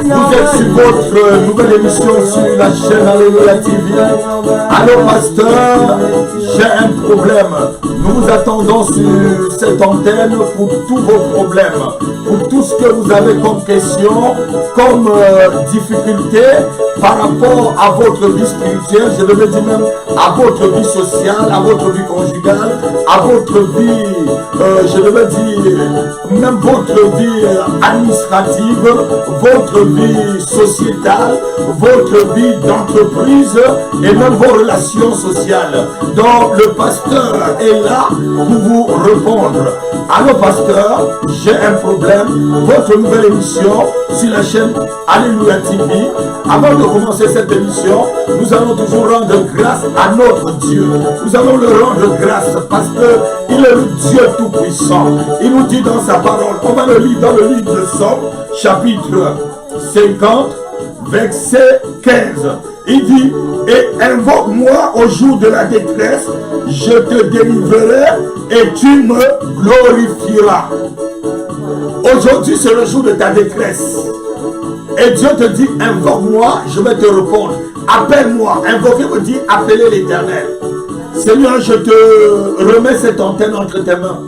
Vous êtes sur votre nouvelle émission sur la chaîne Alléluia TV. Allô pasteur, j'ai un problème. Nous vous attendons sur cette antenne pour tous vos problèmes, pour tout ce que vous avez comme question, comme difficulté par rapport à votre vie spirituelle, je devais dire même à votre vie sociale, à votre vie conjugale, à votre vie, je devais dire même votre vie administrative, votre vie sociétale, votre vie d'entreprise et même vos relations sociales. Donc le pasteur est là pour vous répondre. Allô pasteur, j'ai un problème. Votre nouvelle émission sur la chaîne Alléluia TV. Avant de commencer cette émission, nous allons toujours rendre grâce à notre Dieu. Nous allons le rendre grâce parce qu'il est le Dieu Tout-Puissant. Il nous dit dans sa parole, on va le lire dans le livre de Psaume, chapitre 50, verset 15. Il dit, et invoque-moi au jour de la détresse, je te délivrerai et tu me glorifieras. Aujourd'hui, c'est le jour de ta détresse. Et Dieu te dit, invoque-moi, je vais te répondre. Appelle-moi. Invoquer veut dire appeler l'Éternel. Seigneur, je te remets cette antenne entre tes mains.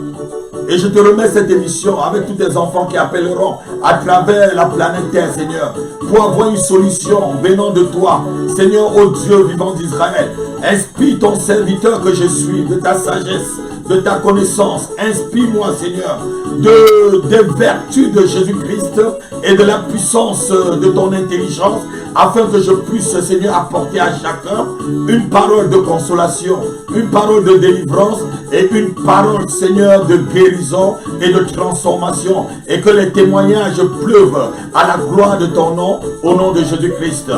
Et je te remets cette émission avec tous tes enfants qui appelleront à travers la planète Terre, Seigneur, pour avoir une solution venant de toi, Seigneur, ô Dieu vivant d'Israël. Inspire ton serviteur que je suis, de ta sagesse, de ta connaissance. Inspire-moi, Seigneur, des vertus de Jésus-Christ et de la puissance de ton intelligence, afin que je puisse, Seigneur, apporter à chacun une parole de consolation, une parole de délivrance et une parole, Seigneur, de guérison et de transformation, et que les témoignages pleuvent à la gloire de ton nom, au nom de Jésus-Christ.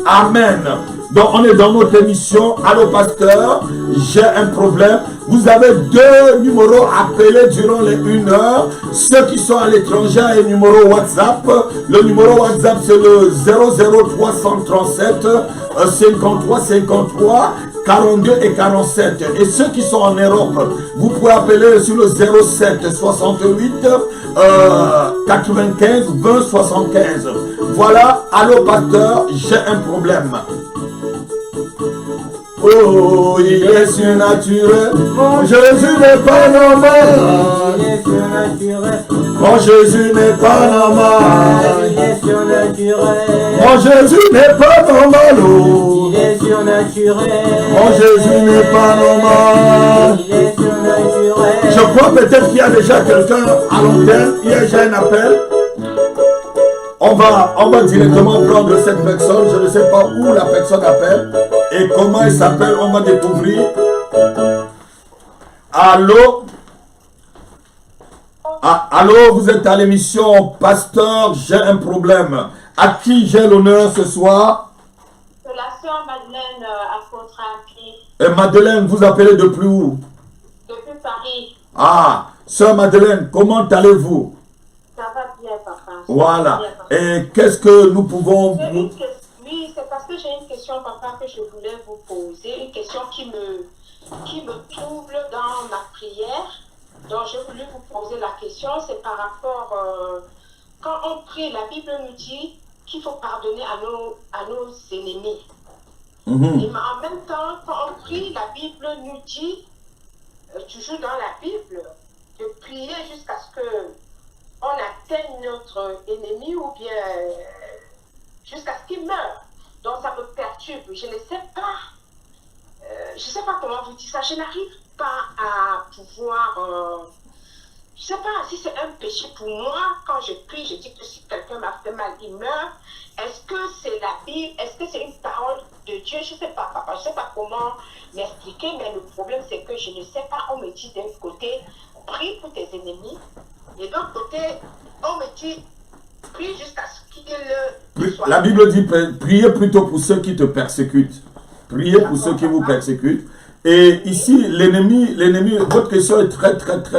Amen. Donc on est dans notre émission. Allô pasteur, j'ai un problème. Vous avez deux numéros appelés durant les 1 heure. Ceux qui sont à l'étranger, un numéro WhatsApp. Le numéro WhatsApp c'est le 00337 53 53 42 et 47. Et ceux qui sont en Europe, vous pouvez appeler sur le 07 68 95 20 75. Voilà, allô pasteur, j'ai un problème. Oh, il est surnaturel. Mon Jésus n'est pas normal. Il est surnaturel. Mon Jésus n'est pas normal. Il est surnaturel. Mon Jésus n'est pas normal. Oh. Il est surnaturel. Mon Jésus n'est pas normal. Il est surnaturel. Je crois peut-être qu'il y a déjà quelqu'un à l'antenne. Il y a déjà un appel. On va directement prendre cette personne. Je ne sais pas où la personne appelle et comment elle s'appelle. On va découvrir. Allô? Ah, allô, vous êtes à l'émission Pasteur, j'ai un problème. À qui j'ai l'honneur ce soir? C'est la sœur Madeleine à Contrappi. Et Madeleine, vous appelez depuis où? Depuis Paris. Ah, sœur Madeleine, comment allez-vous? Ça va bien, papa. Voilà. Bien, papa. Et qu'est-ce que nous pouvons... Oui, c'est parce que j'ai une question, papa, que je voulais vous poser. Une question qui me trouble dans ma prière. Donc, j'ai voulu vous poser la question. C'est par rapport... quand on prie, la Bible nous dit qu'il faut pardonner à nos ennemis. Et en même temps, quand on prie, la Bible nous dit, toujours dans la Bible, de prier jusqu'à ce que on atteigne notre ennemi ou bien jusqu'à ce qu'il meure. Donc ça me perturbe. Je ne sais pas comment vous dire ça. Je n'arrive pas à pouvoir... je ne sais pas si c'est un péché pour moi. Quand je prie, je dis que si quelqu'un m'a fait mal, il meurt. Est-ce que c'est la Bible? Est-ce que c'est une parole de Dieu? Je ne sais pas, papa. Je ne sais pas comment m'expliquer, mais le problème, c'est que je ne sais pas. On me dit d'un côté, prie pour tes ennemis. Et de l'autre côté, on me dit, prie jusqu'à ce qu'il soit. La Bible dit, priez plutôt pour ceux qui te persécutent. Priez pour ceux qui vous persécutent. Et ici, l'ennemi, votre question est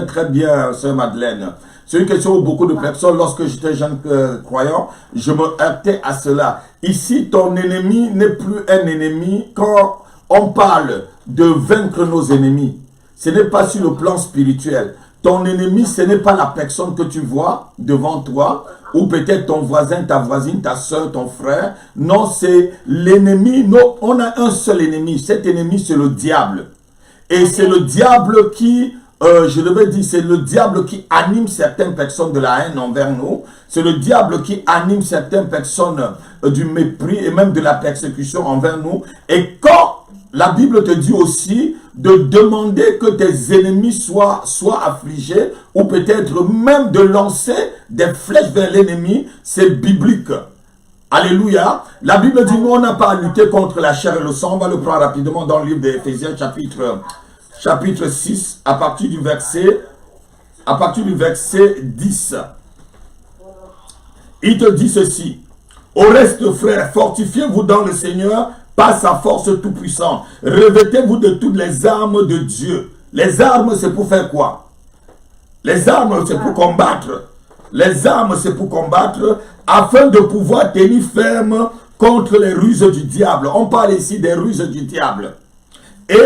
très bien, sœur Madeleine. C'est une question où beaucoup de personnes, lorsque j'étais jeune croyant, je me heurtais à cela. Ici, ton ennemi n'est plus un ennemi quand on parle de vaincre nos ennemis. Ce n'est pas sur le plan spirituel. Ton ennemi, ce n'est pas la personne que tu vois devant toi. ou peut-être ton voisin, ta voisine, ta soeur, ton frère. Non, c'est l'ennemi. Non, on a un seul ennemi. Cet ennemi, c'est le diable. Et c'est le diable qui, je devais dire, c'est le diable qui anime certaines personnes de la haine envers nous. C'est le diable qui anime certaines personnes du mépris et même de la persécution envers nous. Et quand la Bible te dit aussi de demander que tes ennemis soient affligés ou peut-être même de lancer des flèches vers l'ennemi, c'est biblique. Alléluia. La Bible dit, nous, on n'a pas à lutter contre la chair et le sang. On va le prendre rapidement dans le livre d'Éphésiens, chapitre 6, à partir du verset 10. Il te dit ceci. Au reste, frères, fortifiez-vous dans le Seigneur par sa force tout-puissante. Revêtez-vous de toutes les armes de Dieu. Les armes, c'est pour faire quoi? Les armes, c'est pour combattre. Les armes, c'est pour combattre, afin de pouvoir tenir ferme contre les ruses du diable. On parle ici des ruses du diable. Et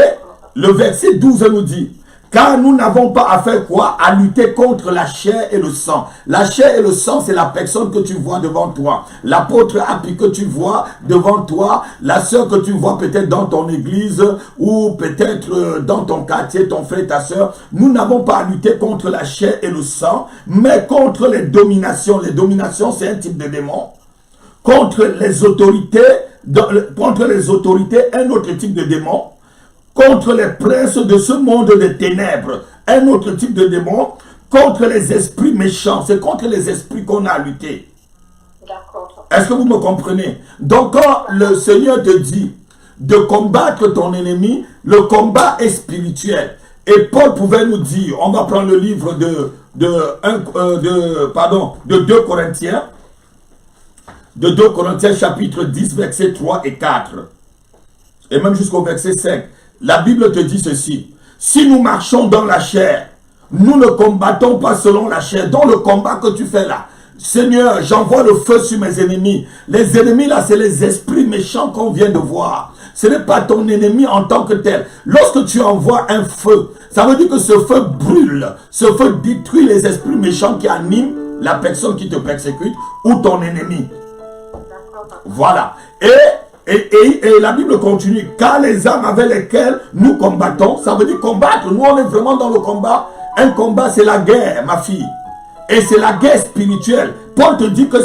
le verset 12 nous dit, car nous n'avons pas à faire quoi? À lutter contre la chair et le sang. La chair et le sang, c'est la personne que tu vois devant toi. L'apôtre Happy que tu vois devant toi. La sœur que tu vois peut-être dans ton église ou peut-être dans ton quartier, ton frère, ta sœur. Nous n'avons pas à lutter contre la chair et le sang, mais contre les dominations. Les dominations, c'est un type de démon. Contre les autorités, un autre type de démon. Contre les princes de ce monde des ténèbres, un autre type de démon, contre les esprits méchants. C'est contre les esprits qu'on a à lutter. D'accord. Est-ce que vous me comprenez? Donc quand le Seigneur te dit de combattre ton ennemi, le combat est spirituel. Et Paul pouvait nous dire, on va prendre le livre de 2 Corinthiens, de 2 Corinthiens chapitre 10, versets 3 et 4, et même jusqu'au verset 5. La Bible te dit ceci. Si nous marchons dans la chair, nous ne combattons pas selon la chair. Dans le combat que tu fais là, Seigneur, j'envoie le feu sur mes ennemis. Les ennemis là, c'est les esprits méchants qu'on vient de voir. Ce n'est pas ton ennemi en tant que tel. Lorsque tu envoies un feu, ça veut dire que ce feu brûle. Ce feu détruit les esprits méchants qui animent la personne qui te persécute ou ton ennemi. Voilà. Et la Bible continue, car les armes avec lesquelles nous combattons, ça veut dire combattre. Nous, on est vraiment dans le combat. Un combat, c'est la guerre, ma fille. Et c'est la guerre spirituelle. Paul te dit que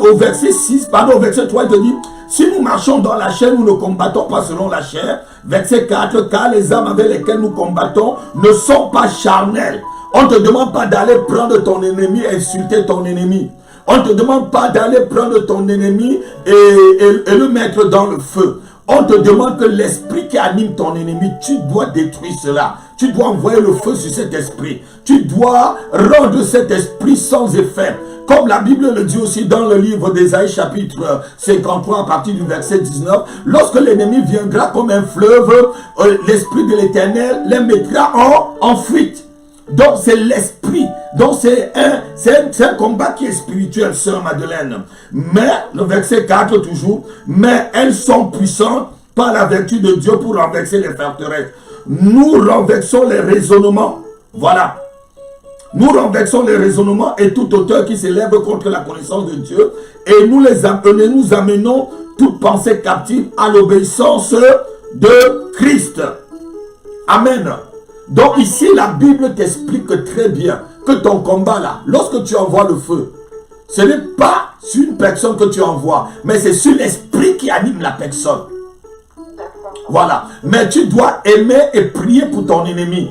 au verset 6, pardon, au verset 3, il te dit, si nous marchons dans la chair, nous ne combattons pas selon la chair. Verset 4, car les armes avec lesquelles nous combattons ne sont pas charnelles. On ne te demande pas d'aller prendre ton ennemi et insulter ton ennemi. On ne te demande pas d'aller prendre ton ennemi et le mettre dans le feu. On te demande que l'esprit qui anime ton ennemi, tu dois détruire cela. Tu dois envoyer le feu sur cet esprit. Tu dois rendre cet esprit sans effet. Comme la Bible le dit aussi dans le livre d'Ésaïe chapitre 53 à partir du verset 19. Lorsque l'ennemi viendra comme un fleuve, l'esprit de l'Éternel les mettra en fuite. Donc c'est l'esprit. Donc c'est un combat qui est spirituel, sœur Madeleine. Mais, le verset 4 toujours, mais elles sont puissantes par la vertu de Dieu pour renverser les forteresses. Nous renversons les raisonnements. Voilà. Nous renversons les raisonnements et tout auteur qui s'élève contre la connaissance de Dieu. Et nous nous amenons toute pensée captive à l'obéissance de Christ. Amen. Donc ici, la Bible t'explique très bien que ton combat là, lorsque tu envoies le feu, ce n'est pas sur une personne que tu envoies, mais c'est sur l'esprit qui anime la personne. Voilà. Mais tu dois aimer et prier pour ton ennemi.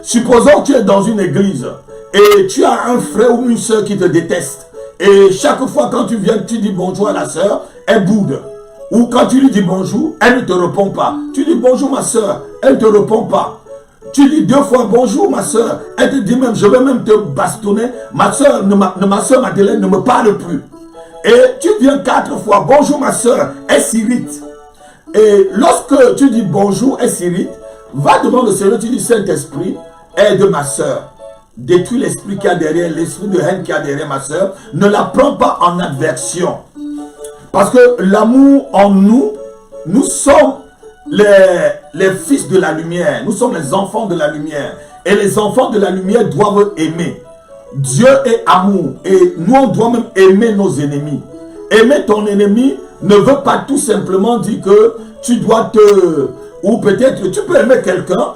Supposons que tu es dans une église et tu as un frère ou une soeur qui te déteste. Et chaque fois quand tu viens, tu dis bonjour à la soeur, elle boude. Ou quand tu lui dis bonjour, elle ne te répond pas. Tu dis bonjour ma soeur, elle ne te répond pas. Tu dis 2 fois bonjour ma soeur, elle te dit même je vais même te bastonner. Ma soeur Madeleine ne me parle plus. Et tu viens 4 fois bonjour ma soeur, elle s'irrite. Et lorsque tu dis bonjour, elle s'irrite, va devant le Seigneur, tu dis Saint-Esprit, aide ma soeur. Détruis l'esprit qu'il y a derrière, l'esprit de haine qu'il y a derrière ma soeur. Ne la prends pas en adversion. Parce que l'amour en nous, nous sommes les fils de la lumière. Nous sommes les enfants de la lumière. Et les enfants de la lumière doivent aimer. Dieu est amour et nous on doit même aimer nos ennemis. Aimer ton ennemi ne veut pas tout simplement dire que tu dois ou peut-être tu peux aimer quelqu'un,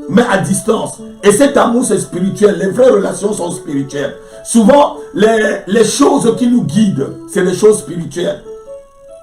mais à distance. Et cet amour c'est spirituel, les vraies relations sont spirituelles. Souvent, les choses qui nous guident, c'est les choses spirituelles.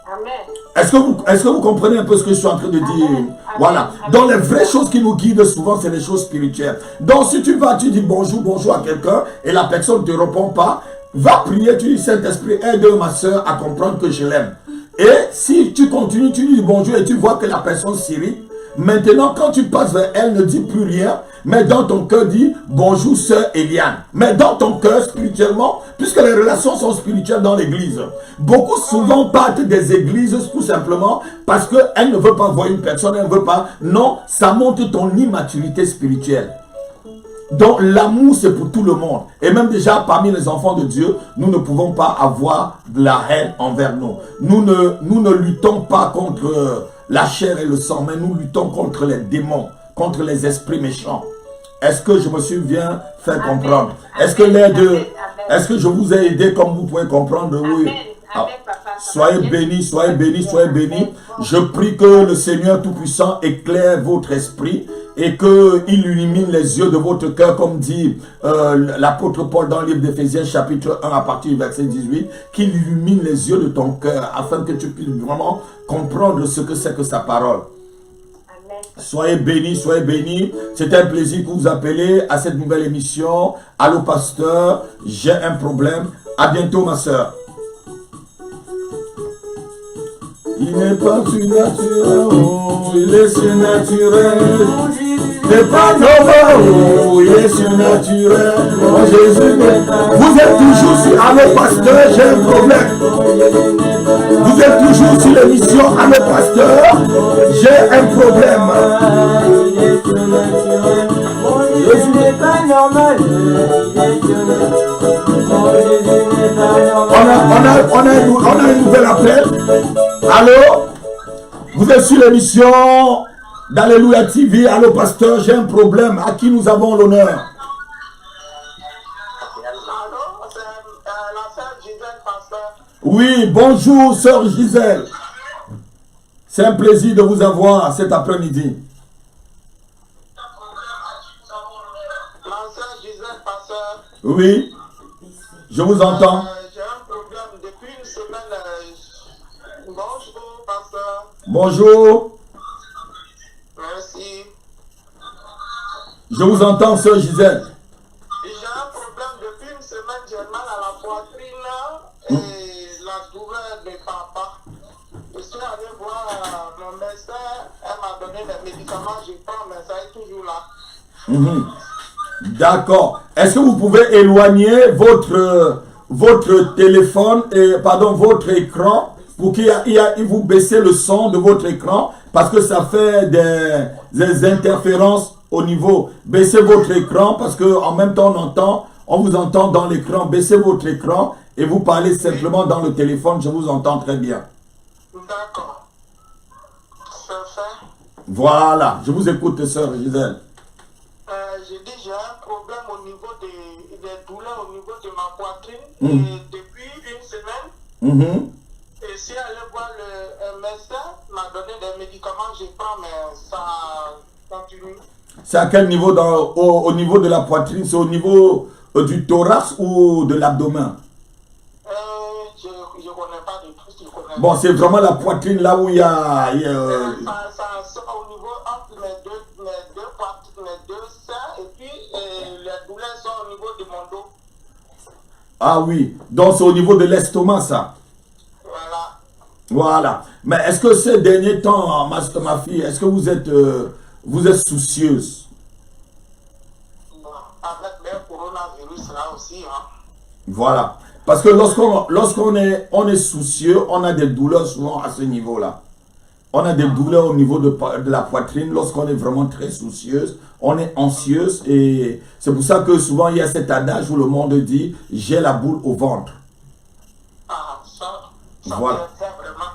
Amen. Est-ce que vous comprenez un peu ce que je suis en train de dire? Amen. Voilà. Donc les vraies choses qui nous guident souvent, c'est les choses spirituelles. Donc si tu vas, tu dis bonjour à quelqu'un et la personne ne te répond pas, va prier, tu dis Saint-Esprit, aide ma soeur à comprendre que je l'aime. Et si tu continues, tu dis bonjour et tu vois que la personne s'irrite, maintenant quand tu passes vers elle, ne dis plus rien, mais dans ton cœur, dis bonjour sœur Eliane. Mais dans ton cœur, spirituellement, puisque les relations sont spirituelles dans l'église, beaucoup souvent partent des églises tout simplement parce qu'elle ne veut pas voir une personne, elle ne veut pas. Non, ça montre ton immaturité spirituelle. Donc l'amour c'est pour tout le monde. Et même déjà parmi les enfants de Dieu, nous ne pouvons pas avoir de la haine envers nous. Nous ne luttons pas contre la chair et le sang, mais nous luttons contre les démons, contre les esprits méchants. Est-ce que je me suis bien fait comprendre? Est-ce que je vous ai aidé comme vous pouvez comprendre? Oui. Ah. Soyez bénis, soyez bénis, soyez bénis. Je prie que le Seigneur Tout-Puissant éclaire votre esprit et qu'il illumine les yeux de votre cœur, comme dit l'apôtre Paul dans le livre d'Éphésiens chapitre 1 à partir du verset 18, qu'il illumine les yeux de ton cœur afin que tu puisses vraiment comprendre ce que c'est que sa parole. Soyez bénis, soyez bénis. C'est un plaisir que vous appelez à cette nouvelle émission. Allô pasteur, j'ai un problème. À bientôt ma soeur. Il n'est pas surnaturel, oh, il est surnaturel. C'est pas normal, oh, il est surnaturel. Oh, Jésus, vous êtes toujours sur Allô pasteur, j'ai un problème. Vous êtes toujours sur l'émission Allô pasteur, j'ai un problème. Jésus n'est pas normal. On a un nouvel appel. Allô? Vous êtes sur l'émission d'Alléluia TV. Allô pasteur, j'ai un problème. À qui nous avons l'honneur? Allô, c'est la sœur Gisèle, pasteur. Oui, bonjour sœur Gisèle. C'est un plaisir de vous avoir cet après-midi. Ma sœur Gisèle, pasteur. Oui, je vous entends. J'ai un problème depuis une semaine. Bonjour, pasteur. Bonjour, Merci. je vous entends sœur Gisèle. J'ai un problème depuis une semaine. J'ai mal à la poitrine et la douleur ne part pas. Je suis allé voir mon médecin. Elle m'a donné des médicaments. Je prends, mais ça est toujours là. D'accord. Est-ce que vous pouvez éloigner votre téléphone et votre écran pour qu'il vous baissez le son de votre écran parce que ça fait des interférences au niveau. Baissez votre écran parce que en même temps on vous entend dans l'écran. Baissez votre écran et vous parlez simplement dans le téléphone. Je vous entends très bien. D'accord. C'est fait. Voilà. Je vous écoute, sœur Gisèle. J'ai dit j'ai un problème au niveau des douleurs au niveau de ma poitrine et depuis une semaine. Et si allé voir le médecin, m'a donné des médicaments, je prends, mais ça continue. C'est à quel niveau au niveau de la poitrine? C'est au niveau du thorax ou de l'abdomen? Je ne connais pas de tout. Bon, c'est vraiment la poitrine là où il y a... Ça sort au niveau entre mes deux poitrines, mes deux seins, et puis les douleurs sont au niveau de mon dos. Ah oui, donc c'est au niveau de l'estomac ça. Voilà. Voilà. Mais est-ce que ces derniers temps, ma fille, est-ce que vous êtes soucieuse? Bon, avec le coronavirus là aussi, hein. Voilà. Parce que lorsqu'on est soucieux, on a des douleurs souvent à ce niveau-là. On a des douleurs au niveau de la poitrine. Lorsqu'on est vraiment très soucieuse, on est anxieuse. Et c'est pour ça que souvent il y a cet adage où le monde dit « j'ai la boule au ventre ». Ah, ça Voilà. vraiment.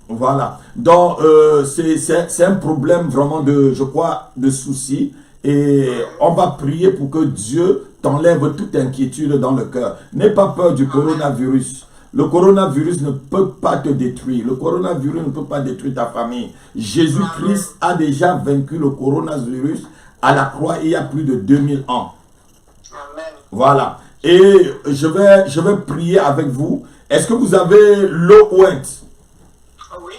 Voilà. Donc, c'est un problème vraiment de souci. Et on va prier pour que Dieu t'enlève toute inquiétude dans le cœur. N'aie pas peur du coronavirus. Le coronavirus ne peut pas te détruire. Le coronavirus ne peut pas détruire ta famille. Jésus-Christ a déjà vaincu le coronavirus à la croix il y a plus de 2000 ans. Amen. Voilà. Et je vais prier avec vous. Est-ce que vous avez l'eau ointe? Oui.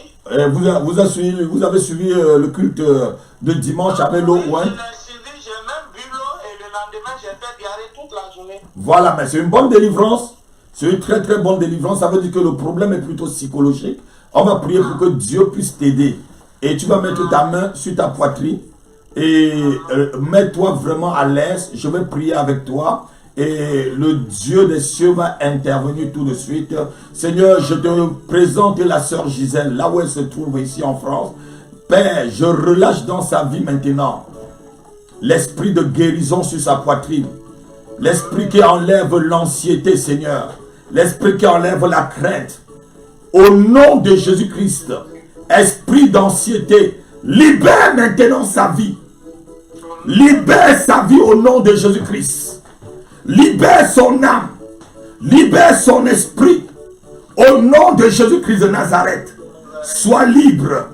Vous avez suivi le culte de dimanche avec l'eau ointe? J'ai même bu l'eau et le lendemain j'ai fait diarrhée toute la journée. Voilà, mais c'est une bonne délivrance. C'est une très très bonne délivrance. Ça veut dire que le problème est plutôt psychologique. On va prier pour que Dieu puisse t'aider. Et tu vas mettre ta main sur ta poitrine. Et mets-toi vraiment à l'aise. Je vais prier avec toi. Et le Dieu des cieux va intervenir tout de suite. Seigneur, je te présente la sœur Gisèle, là où elle se trouve ici en France. Père, je relâche dans sa vie maintenant l'esprit de guérison sur sa poitrine. L'esprit qui enlève l'anxiété, Seigneur. L'esprit qui enlève la crainte. Au nom de Jésus-Christ, esprit d'anxiété, libère maintenant sa vie. Libère sa vie au nom de Jésus-Christ. Libère son âme. Libère son esprit. Au nom de Jésus-Christ de Nazareth. Sois libre.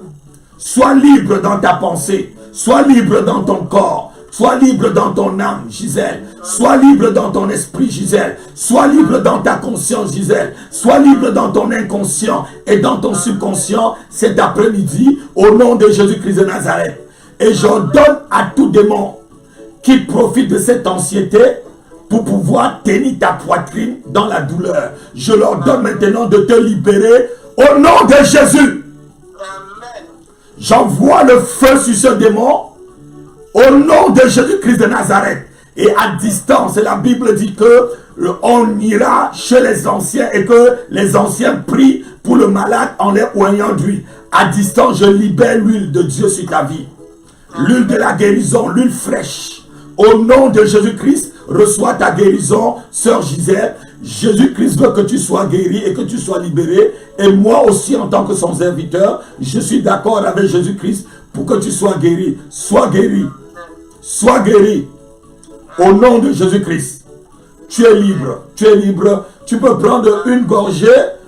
Sois libre dans ta pensée. Sois libre dans ton corps. Sois libre dans ton âme, Gisèle. Sois libre dans ton esprit, Gisèle. Sois libre dans ta conscience, Gisèle. Sois libre dans ton inconscient et dans ton subconscient cet après-midi au nom de Jésus-Christ de Nazareth. Et j'ordonne à tout démon qui profite de cette anxiété pour pouvoir tenir ta poitrine dans la douleur. Je leur donne maintenant de te libérer au nom de Jésus. J'envoie le feu sur ce démon au nom de Jésus-Christ de Nazareth. Et à distance, la Bible dit que on ira chez les anciens et que les anciens prient pour le malade en les oignant d'huile. À distance, je libère l'huile de Dieu sur ta vie. L'huile de la guérison, l'huile fraîche. Au nom de Jésus-Christ, reçois ta guérison, sœur Gisèle. Jésus-Christ veut que tu sois guéri et que tu sois libéré. Et moi aussi, en tant que son serviteur, je suis d'accord avec Jésus-Christ pour que tu sois guéri. Sois guéri. Sois guéri. Au nom de Jésus-Christ. Tu es libre. Tu es libre. Tu peux prendre une gorgée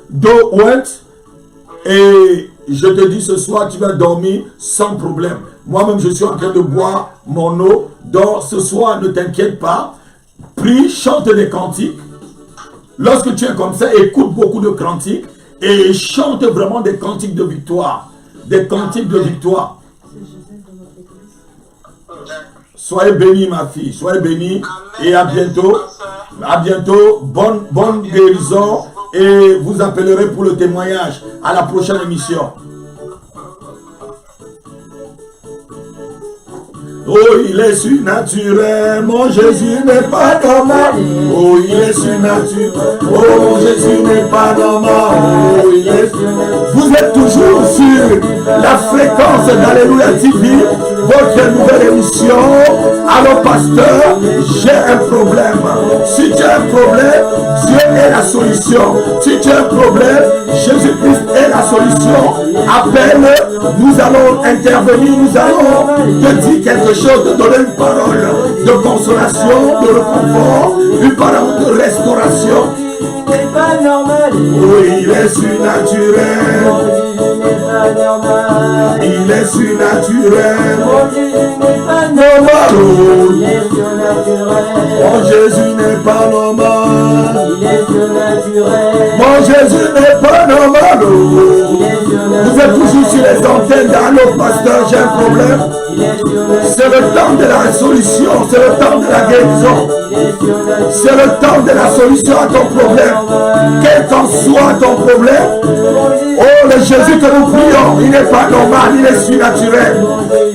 d'eau ointe. Et je te dis ce soir, tu vas dormir sans problème. Moi-même, je suis en train de boire mon eau. Donc, ce soir, ne t'inquiète pas. Prie, chante des cantiques. Lorsque tu es comme ça, écoute beaucoup de cantiques. Et chante vraiment des cantiques de victoire. Des cantiques de victoire. Soyez bénis, ma fille. Soyez bénis. Et à bientôt. À bientôt. Bonne guérison. Et vous appellerez pour le témoignage à la prochaine émission. Oh, il est surnaturel, mon Jésus n'est pas normal. Oh, il est surnaturel, oh, Jésus n'est pas normal. Oh, il est surnaturel. Vous êtes toujours sur la fréquence d'Alléluia TV, votre nouvelle émission. Alors, pasteur, j'ai un problème. Si tu as un problème, Dieu est la solution. Si tu as un problème, Jésus-Christ est la solution. Appelle, nous allons intervenir, nous allons te dire quelque chose, te donner une parole de consolation, de réconfort, une parole de restauration. Oui, il est surnaturel. Il est surnaturel. Mon Jésus n'est pas normal. Mon Jésus n'est pas normal. Vous êtes toujours sur les antennes d'Allo, pasteur, j'ai un problème. C'est le temps de la solution, c'est le temps de la guérison. C'est le temps de la solution à ton problème. Quel qu'en soit ton problème, oh, le Jésus que nous prions, il n'est pas normal, il est surnaturel.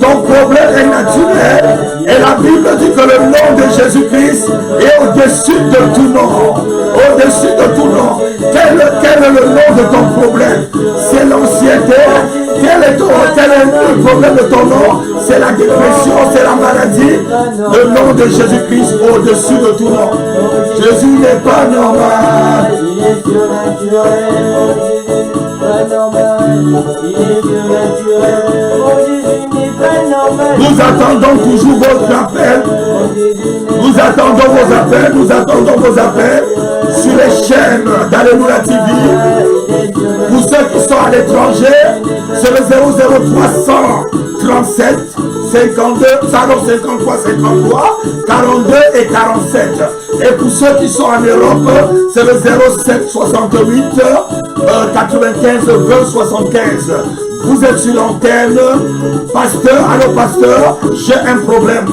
Ton problème est naturel. Et la Bible dit que le nom de Jésus-Christ est au-dessus de tout nom. Au-dessus de tout nom. Quel est le nom de ton problème? C'est l'anxiété. Quel est le problème de ton nom? C'est la dépression, c'est la maladie. Le nom de Jésus-Christ au-dessus de tout nom. Jésus n'est pas normal. Il est surnaturel. Nous attendons toujours votre appel Nous attendons vos appels, nous attendons vos appels sur les chaînes d'Alléluia TV. Pour ceux qui sont à l'étranger, c'est le 00337 52, 53, 53, 42 et 47. Et pour ceux qui sont en Europe, c'est le 07 68 95 20 75. Vous êtes sur l'antenne. Pasteur, allô pasteur, j'ai un problème.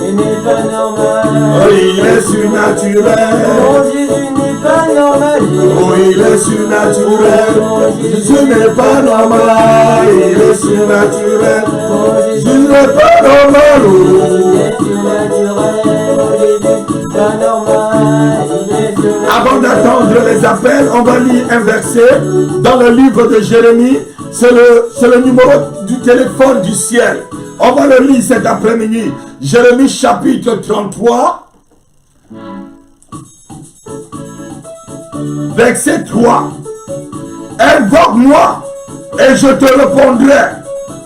Il n'est pas normal. Oh, il est surnaturel. Mon Jésus n'est pas normal. Oh, il est surnaturel. Jésus n'est pas normal. Il est surnaturel. Jésus n'est pas normal. Il est surnaturel. Mon Jésus n'est pas normal. Il est surnaturel. Avant d'attendre les appels, on va lire un verset dans le livre de Jérémie. C'est le numéro du téléphone du ciel. On va le lire cet après-midi. Jérémie chapitre 33, verset 3. Invoque-moi et je te répondrai.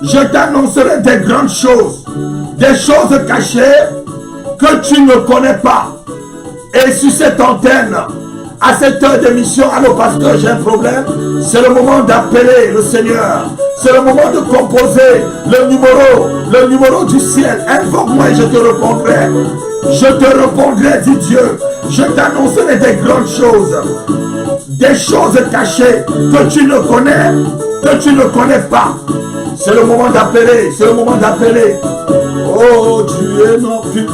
Je t'annoncerai des grandes choses, des choses cachées que tu ne connais pas. Et sur cette antenne, à cette heure d'émission, allô pasteur, j'ai un problème. C'est le moment d'appeler le Seigneur. C'est le moment de composer le numéro du ciel. Invoque-moi et je te répondrai. Je te répondrai, dit Dieu. Je t'annoncerai des grandes choses. Des choses cachées que tu ne connais pas. C'est le moment d'appeler. C'est le moment d'appeler. Oh Dieu, non plus.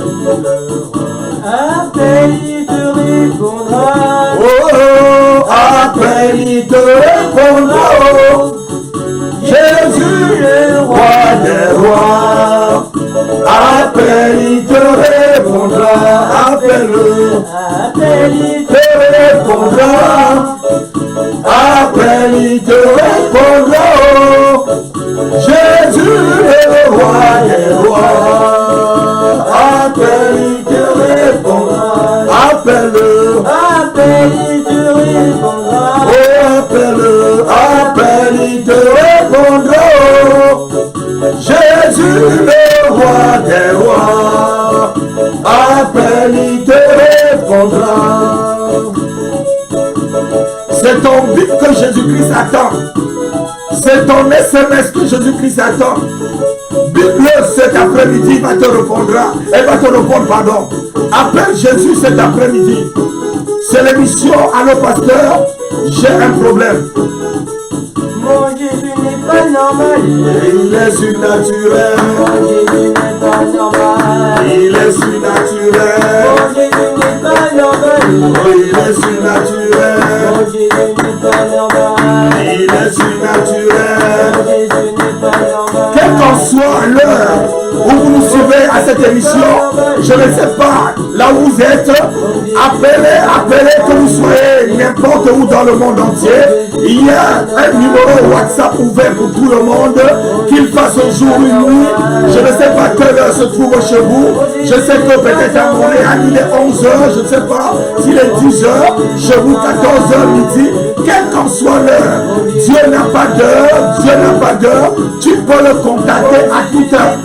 Appelle, il te répondra. Oh, appelle, il te répondra. Jésus, le roi des rois. Appelle, il te répondra. Appelle-le. Appelle, il te Te répondra. Appelle, il te répondra. Jésus, le roi des rois. Appelle, il te répondra. Appelle-le. Appelle, il te répondra. Oh, appelle-le. Appelle, il te répondra. Jésus, le roi des rois. Appelle, il te répondra. C'est ton bip que Jésus-Christ attend. C'est ton SMS que Jésus-Christ attend. Bip-le cet après-midi, il va te répondre. Elle va te répondre, pardon. Appelle Jésus cet après-midi. C'est l'émission Allô pasteur, j'ai un problème. Mon Jésus n'est pas normal. Il est surnaturel. Mon Jésus n'est pas normal. Il est surnaturel. Mon Jésus n'est pas normal. Oh, il est surnaturel. Mon Jésus n'est pas normal. Il est surnaturel. Mon Jésus n'est pas normal. Quelle qu'en soit l'heure où vous nous suivez à cette émission, je ne sais pas là où vous êtes, appelez que vous soyez n'importe où dans le monde entier. Il y a un numéro WhatsApp ouvert pour tout le monde, qu'il fasse un jour ou une nuit. Je ne sais pas quelle heure se trouve chez vous. Je sais que peut-être à Montréal il est 11h, je ne sais pas s'il est 10h, chez vous 14h midi. Quelle qu'en soit l'heure, Dieu n'a pas d'heure, tu peux le contacter à toute heure,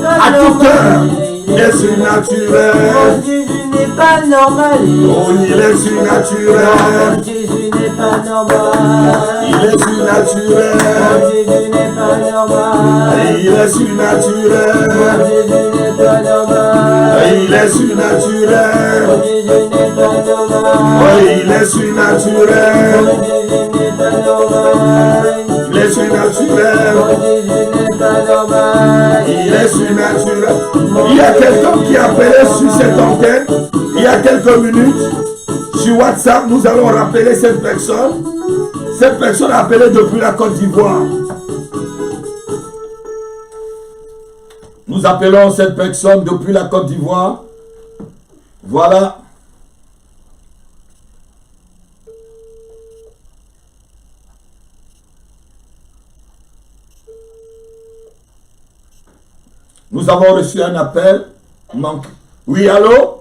Il est surnaturel. Mon Jésus n'est pas normal. Oh, il est surnaturel. Mon Jésus n'est pas normal. Il est surnaturel. Mon Jésus n'est pas normal. Il est surnaturel. Mon Jésus n'est pas normal. Il est surnaturel. Mon Jésus n'est pas normal. Oh, il est surnaturel. Mon Jésus n'est pas normal. Il est surnaturel. Mon Jésus n'est pas normal. Il est surnaturel. Il y a quelqu'un qui a appelé sur cette antenne il y a quelques minutes. Sur WhatsApp, nous allons rappeler cette personne. Cette personne a appelé depuis la Côte d'Ivoire. Nous appelons cette personne depuis la Côte d'Ivoire. Voilà. Nous avons reçu un appel. Oui, allô?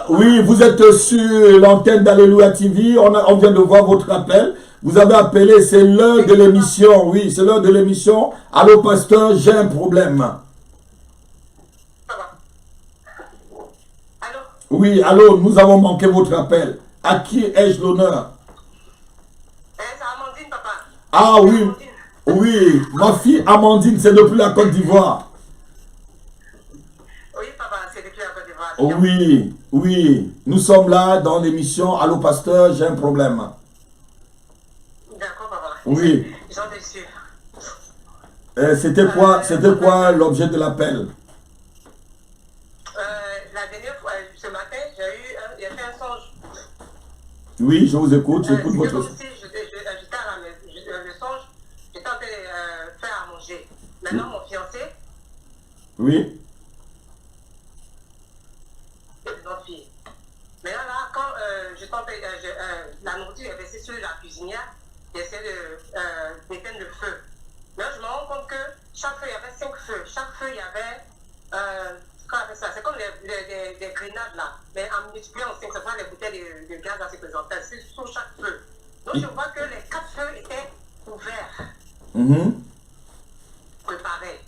Oui, vous êtes sur l'antenne d'Alléluia TV. On vient de voir votre appel. Vous avez appelé, c'est l'heure de l'émission. Oui, c'est l'heure de l'émission. Allô, pasteur, j'ai un problème. Oui, allô, nous avons manqué votre appel. À qui ai-je l'honneur? C'est Amandine, papa. Ah oui, oui, ma fille Amandine, c'est depuis la Côte d'Ivoire. Oui, papa, c'est depuis la Côte d'Ivoire. Oui, oui, nous sommes là dans l'émission. Allô, pasteur, j'ai un problème. D'accord, papa. Oui. Ils ont déçu. C'était quoi l'objet de l'appel? La dernière fois, ce matin, j'ai fait un songe. Oui, je vous écoute, j'écoute C'était votre... comme si j'étais à la maison, le songe, j'étais en train de faire à manger. Maintenant, mon fiancé, Oui, c'est une autre fille. Maintenant, là, quand je tentais, la nourriture est versée sur la cuisinière, j'essaie d'éteindre le feu. Là, je me rends compte que chaque feu, il y avait 5 feux. Chaque feu, il y avait, comment on appelle ça? C'est comme des grenades là. Mais en multipliant en 5, ça fait les bouteilles de gaz à se présenter. C'est sur chaque feu. Donc, je vois que les 4 feux étaient ouverts, préparés.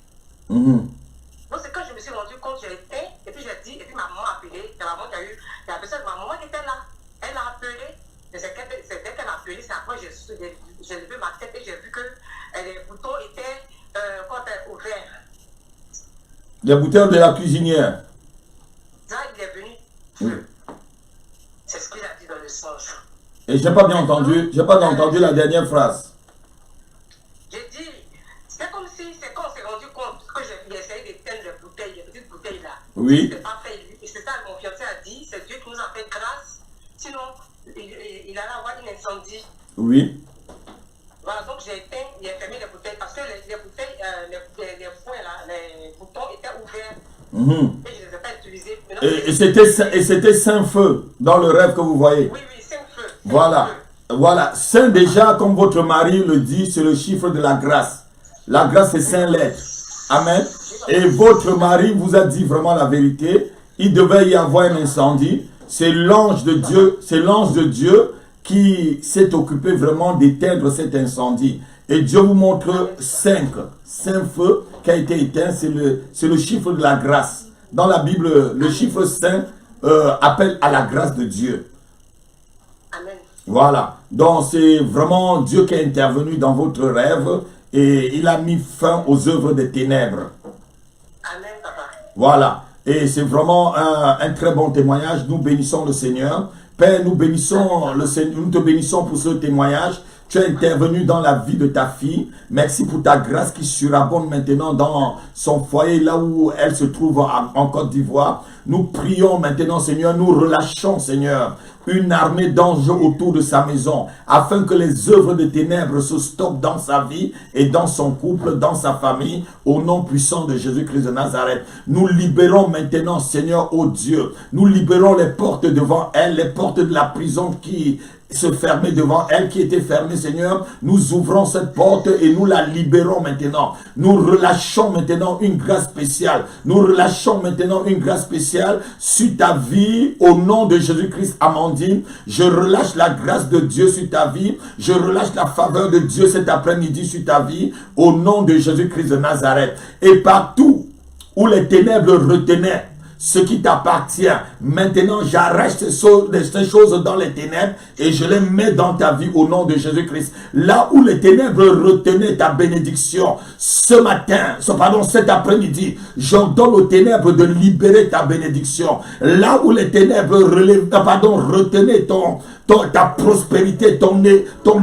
Donc, c'est quand je me suis rendu compte, j'ai éteint, et puis j'ai dit, et puis ma maman a appelé. C'est ma maman qui a eu, la personne, ma maman qui était là. Elle a appelé. Et c'est dès qu'elle a appelé, c'est après que j'ai levé ma tête et j'ai vu que les boutons étaient ouverts. les bouteilles de la cuisinière. Là, il est venu. C'est ce qu'il a dit dans le songe. Et j'ai pas bien entendu, la dernière phrase. J'ai dit, c'est comme si, c'est quand on s'est rendu compte que j'ai essayé d'éteindre les bouteilles, les petites bouteilles là. Oui. C'est pas fait. Et c'est ça que mon fiancé a dit, c'est Dieu qui nous a fait grâce. Sinon, il allait avoir un incendie. Oui. Voilà, donc j'ai éteint, j'ai fermé les bouteilles parce que les bouteilles, les points là, les boutons étaient ouverts. Et je ne les ai pas utilisés. Et c'était 5 feux dans le rêve que vous voyez. Oui, 5 feux. Voilà. Voilà. Saint déjà, comme votre mari le dit, c'est le chiffre de la grâce. La grâce c'est 5 lettres. Amen. Et votre mari vous a dit vraiment la vérité. Il devait y avoir un incendie. C'est l'ange de Dieu, qui s'est occupé vraiment d'éteindre cet incendie. Et Dieu vous montre 5 feux qui a été éteint. C'est le chiffre de la grâce. Dans la Bible, le chiffre 5 appelle à la grâce de Dieu. Amen. Voilà. Donc c'est vraiment Dieu qui est intervenu dans votre rêve et il a mis fin aux œuvres des ténèbres. Amen, papa. Voilà. Et c'est vraiment un très bon témoignage. Nous bénissons le Seigneur. Père, nous bénissons le Seigneur. Nous te bénissons pour ce témoignage. Tu es intervenu dans la vie de ta fille. Merci pour ta grâce qui surabonde maintenant dans son foyer, là où elle se trouve en Côte d'Ivoire. Nous prions maintenant, Seigneur, nous relâchons, Seigneur, une armée d'anges autour de sa maison, afin que les œuvres de ténèbres se stoppent dans sa vie et dans son couple, dans sa famille, au nom puissant de Jésus-Christ de Nazareth. Nous libérons maintenant, Seigneur, ô Dieu, nous libérons les portes devant elle, les portes de la prison qui se fermer devant elle, qui était fermée, Seigneur. Nous ouvrons cette porte et nous la libérons maintenant. Nous relâchons maintenant une grâce spéciale. Nous relâchons maintenant une grâce spéciale sur ta vie au nom de Jésus-Christ. Amandine, je relâche la grâce de Dieu sur ta vie. Je relâche la faveur de Dieu cet après-midi sur ta vie au nom de Jésus-Christ de Nazareth. Et partout où les ténèbres retenaient ce qui t'appartient, maintenant j'arrête ces choses dans les ténèbres et je les mets dans ta vie au nom de Jésus-Christ. Là où les ténèbres retenaient ta bénédiction, cet après-midi, j'ordonne aux ténèbres de libérer ta bénédiction. Là où les ténèbres retenaient ta prospérité, ton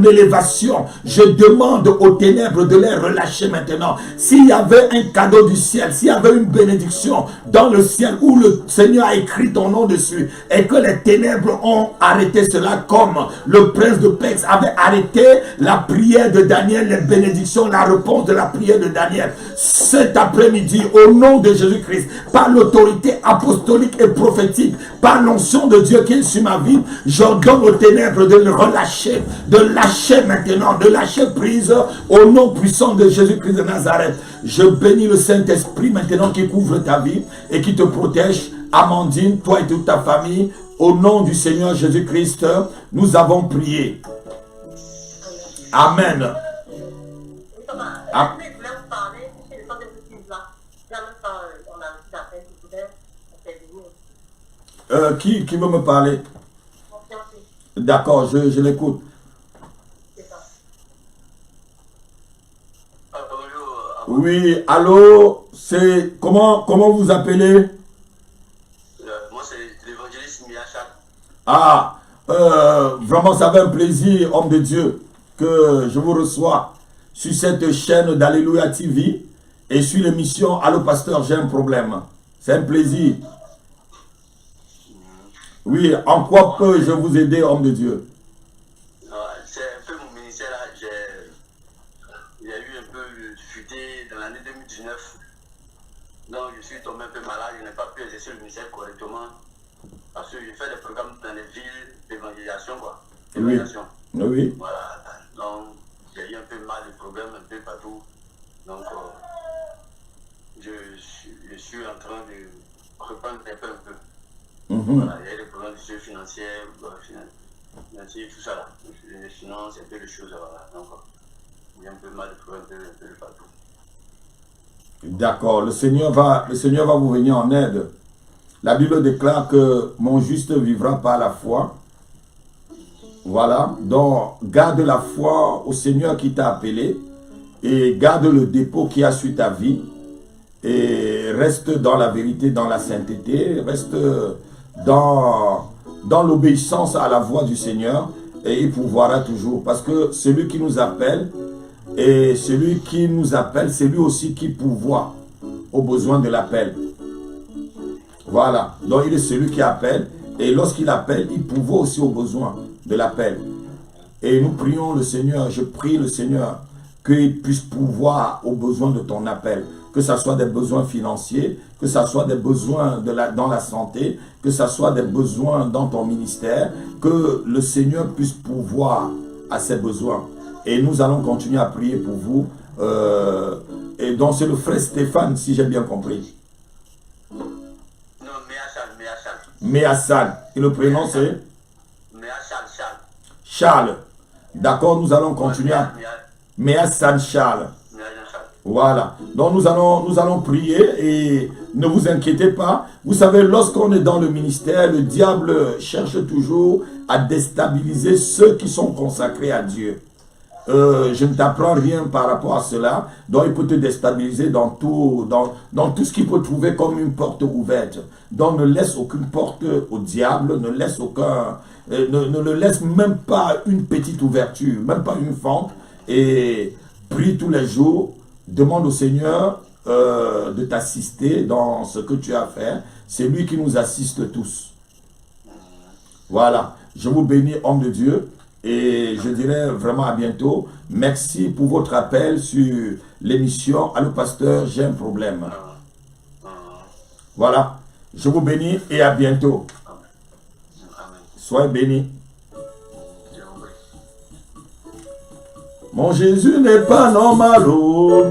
élévation, je demande aux ténèbres de les relâcher maintenant. S'il y avait un cadeau du ciel, s'il y avait une bénédiction dans le ciel où le Seigneur a écrit ton nom dessus et que les ténèbres ont arrêté cela, comme le prince de Perse avait arrêté la prière de Daniel, les bénédictions, la réponse de la prière de Daniel, cet après-midi, au nom de Jésus-Christ, par l'autorité apostolique et prophétique, par l'onction de Dieu qui est sur ma vie, j'ordonne aux ténèbres de le relâcher, de lâcher maintenant, de lâcher prise au nom puissant de Jésus-Christ de Nazareth. Je bénis le Saint-Esprit maintenant qui couvre ta vie et qui te protège. Amandine, toi et toute ta famille, au nom du Seigneur Jésus-Christ, nous avons prié. Amen. Qui veut me parler? D'accord, je l'écoute. Oui, allô, c'est comment vous appelez? Moi, c'est l'évangéliste Miachal. Ah, vraiment, ça fait un plaisir, homme de Dieu, que je vous reçois sur cette chaîne d'Alléluia TV et sur l'émission Allô Pasteur, j'ai un problème. C'est un plaisir. Oui, en quoi peux-je vous aider, homme de Dieu? C'est un peu mon ministère là. Il y a eu un peu de difficulté dans l'année 2019. Donc je suis tombé un peu malade, je n'ai pas pu exercer le ministère correctement. Parce que je fais des programmes dans les villes d'évangélisation, quoi. D'évangélisation. Oui. Voilà. Donc j'ai eu un peu mal de problèmes un peu partout. Donc je suis en train de reprendre un peu. Voilà, il y a des problèmes financiers, tout ça là. Les finances, un peu de choses, voilà. Donc, il y a un peu mal de problèmes un peu de partout. D'accord, le Seigneur va vous venir en aide. La Bible déclare que mon juste vivra par la foi. Voilà, donc garde la foi au Seigneur qui t'a appelé et garde le dépôt qui a sur ta vie et reste dans la vérité, dans la sainteté, reste dans l'obéissance à la voix du Seigneur et il pourvoira toujours. Parce que celui qui nous appelle, et celui qui nous appelle, c'est lui aussi qui pourvoit aux besoins de l'appel. Voilà, donc il est celui qui appelle et lorsqu'il appelle, il pourvoit aussi aux besoins de l'appel. Et nous prions le Seigneur, je prie le Seigneur qu'il puisse pourvoir aux besoins de ton appel. Que ce soit des besoins financiers, que ce soit des besoins dans la santé, que ce soit des besoins dans ton ministère, que le Seigneur puisse pourvoir à ces besoins. Et nous allons continuer à prier pour vous. Et donc c'est le frère Stéphane, si j'ai bien compris. Non, Méachal. Méachal. Et le prénom c'est Méachal. Charles. D'accord, nous allons continuer à... Méachal Charles. Voilà, donc nous allons prier et ne vous inquiétez pas. Vous savez, lorsqu'on est dans le ministère, le diable cherche toujours à déstabiliser ceux qui sont consacrés à Dieu. Je ne t'apprends rien par rapport à cela. Donc il peut te déstabiliser dans tout ce qu'il peut trouver comme une porte ouverte. Donc ne laisse aucune porte au diable, ne le laisse même pas une petite ouverture, même pas une fente. Et prie tous les jours. Demande au Seigneur de t'assister dans ce que tu as à faire. C'est lui qui nous assiste tous. Voilà. Je vous bénis, homme de Dieu. Et je dirais vraiment à bientôt. Merci pour votre appel sur l'émission Allô Pasteur, j'ai un problème. Voilà. Je vous bénis et à bientôt. Soyez bénis. Mon Jésus n'est pas normal, oh.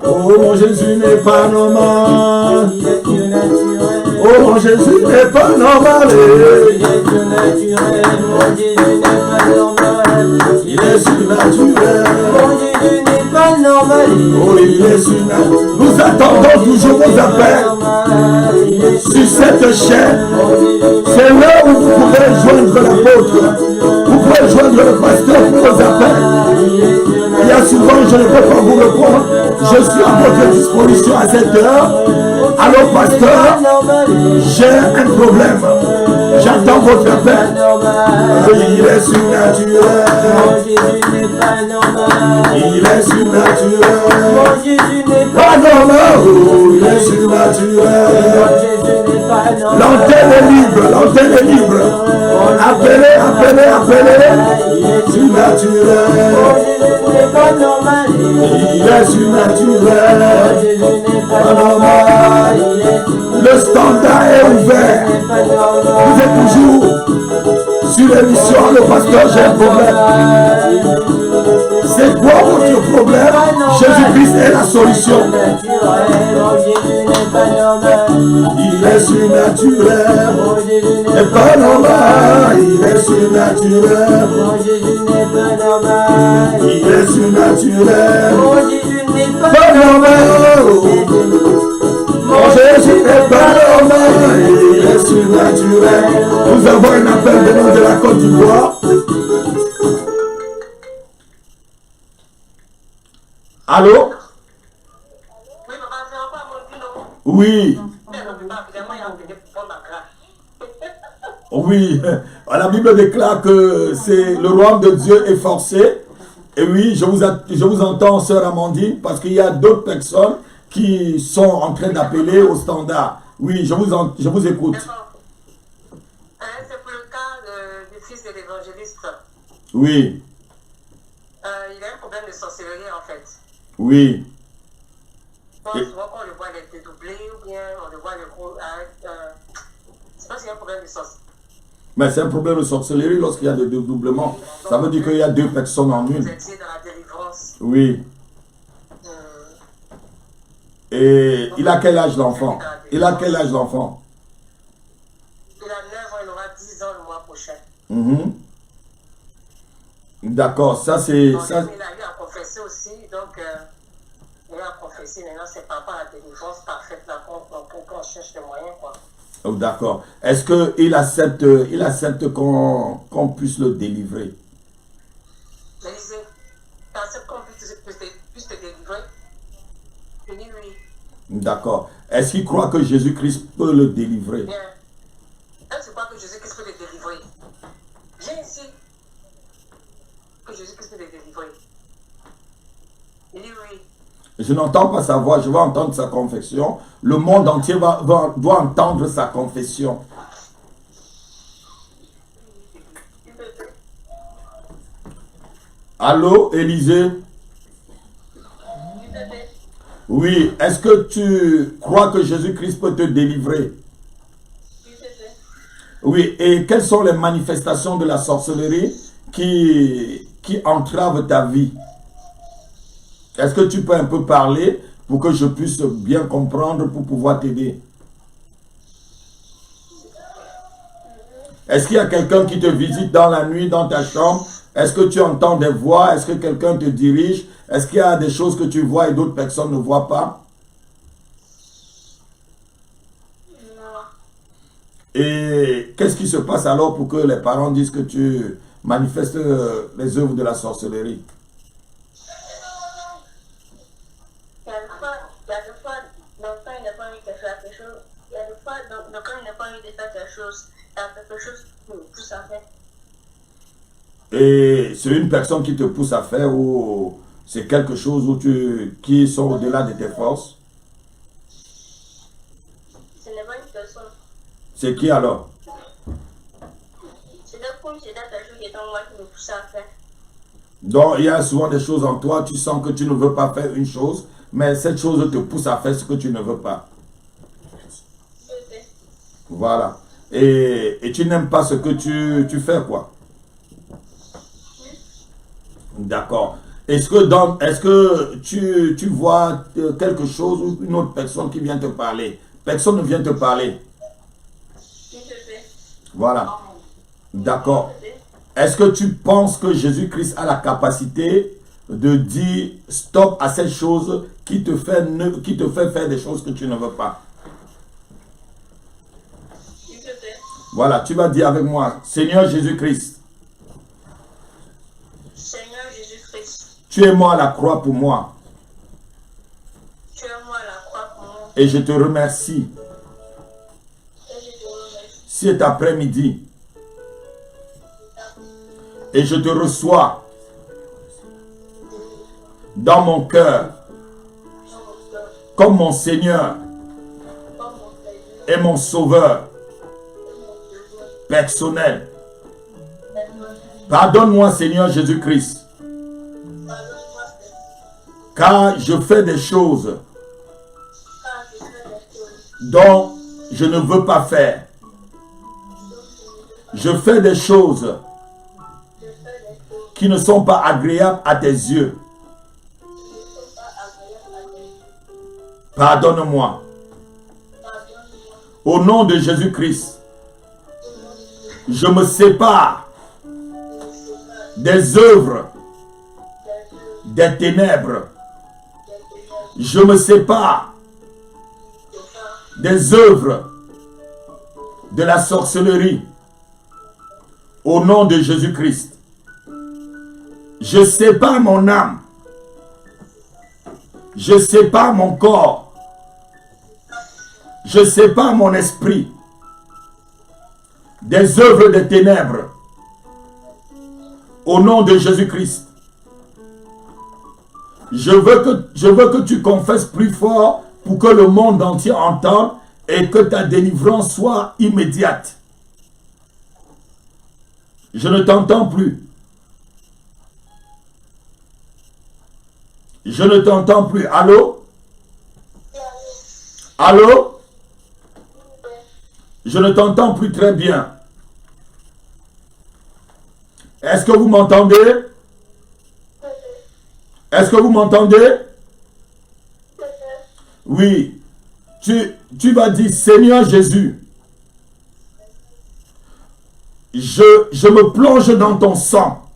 Oh, mon Jésus n'est pas normal. Oh, mon Jésus n'est pas normal. Il est surnaturel. Mon Jésus n'est pas normal. Oh, il est surnaturel. Nous attendons toujours vos appels sur cette chaîne. C'est là où vous pouvez joindre l'apôtre. Vous pouvez joindre le pasteur pour vos appels. Il y a souvent, je ne peux pas vous répondre. Je suis à votre disposition à cette heure. Alors, pasteur, j'ai un problème. J'attends votre appel. Il est surnaturel. Il est surnaturel. Pas normal. Il est surnaturel. L'antenne est libre. L'antenne est libre. Appelez. Il est surnaturel. Il est surnaturel. Pas normal. Le standard est ouvert. Vous êtes toujours sur l'émission Le Pasteur, j'ai un problème. C'est quoi votre problème? Jésus-Christ est la solution. Il est surnaturel. C'est pas normal. Il est surnaturel. Il est surnaturel. Pas normal. Mon Jésus n'est pas normal. Il est surnaturel. surnaturel. Nous avons un appel venant de la Côte d'Ivoire. Allô? Oui. Oui, la Bible déclare que c'est le royaume de Dieu est forcé. Et oui, je vous entends, sœur Amandine, parce qu'il y a d'autres personnes qui sont en train d'appeler au standard. Oui, je vous écoute. C'est pour le cas du fils de l'évangéliste. Oui. Il a un problème de sorcellerie en fait. Oui. Bon, souvent quand on le voit les dédoubler ou bien on le voit le gros. C'est pas s'il y a un problème de sorcellerie. Mais c'est un problème de sorcellerie lorsqu'il y a des dédoublements. Ça veut dire qu'il y a deux personnes en une. Vous étiez dans la délivrance. Oui. Et il a quel âge l'enfant? Il a quel âge l'enfant? Il a 9 ans, il aura 10 ans le mois prochain. D'accord, ça c'est... Donc, il a eu à confesser aussi, donc il a confessé, maintenant c'est pas la délivrance parfaite là qu'on cherche les moyens quoi. Oh, d'accord. Est-ce qu'il accepte qu'on puisse le délivrer? Mais il accepte qu'on puisse te délivrer? Je dis oui. D'accord. Est-ce qu'il croit que Jésus-Christ peut le délivrer? Bien. Est-ce que tu crois que Jésus-Christ peut te délivrer? Viens ici. Que Jésus-Christ peut te délivrer. Il dit oui. Je n'entends pas sa voix, je vais entendre sa confession. Le monde entier doit entendre sa confession. Allô, Élisée? Oui, est-ce que tu crois que Jésus-Christ peut te délivrer? Oui, et quelles sont les manifestations de la sorcellerie qui entravent ta vie? Est-ce que tu peux un peu parler pour que je puisse bien comprendre pour pouvoir t'aider? Est-ce qu'il y a quelqu'un qui te visite dans la nuit, dans ta chambre? Est-ce que tu entends des voix? Est-ce que quelqu'un te dirige? Est-ce qu'il y a des choses que tu vois et d'autres personnes ne voient pas? Et qu'est-ce qui se passe alors pour que les parents disent que tu manifestes les œuvres de la sorcellerie? Il y a des fois, l'enfant n'a pas envie de faire quelque chose. Il y a des fois, l'enfant n'a pas envie de faire quelque chose. Il y a quelque chose qui le pousse à faire. Et c'est une personne qui te pousse à faire ou c'est quelque chose qui sont au-delà de tes forces? Ce n'est pas une personne. C'est qui alors? C'est quelque chose qui est en moi qui me pousse à faire. Donc il y a souvent des choses en toi, tu sens que tu ne veux pas faire une chose, mais cette chose te pousse à faire ce que tu ne veux pas. Voilà. Et tu n'aimes pas ce que tu fais, quoi. D'accord. Est-ce que tu vois quelque chose ou une autre personne qui vient te parler? Personne ne vient te parler. Voilà. D'accord. Est-ce que tu penses que Jésus-Christ a la capacité de dire stop à cette chose qui te fait faire des choses que tu ne veux pas? Voilà, tu vas dire avec moi, Seigneur Jésus-Christ, Seigneur Jésus-Christ, tu es mort à la croix pour moi. tu es mort à la croix pour moi. Et je te remercie. Cet après-midi. Et je te reçois dans mon cœur comme mon Seigneur et mon Sauveur personnel. Pardonne-moi, Seigneur Jésus-Christ, car je fais des choses dont je ne veux pas faire. Je fais des choses qui ne sont pas agréables à tes yeux. Pardonne-moi. Au nom de Jésus-Christ, je me sépare des œuvres des ténèbres. Je me sépare des œuvres de la sorcellerie. Au nom de Jésus-Christ. Je sépare mon âme. Je sépare mon corps. Je sépare mon esprit des œuvres des ténèbres. Au nom de Jésus-Christ. Je veux que tu confesses plus fort pour que le monde entier entende et que ta délivrance soit immédiate. Je ne t'entends plus. Je ne t'entends plus. Allô? Allô? Je ne t'entends plus très bien. Est-ce que vous m'entendez? Est-ce que vous m'entendez? Oui. Tu vas dire, Seigneur Jésus, je me plonge dans ton sang.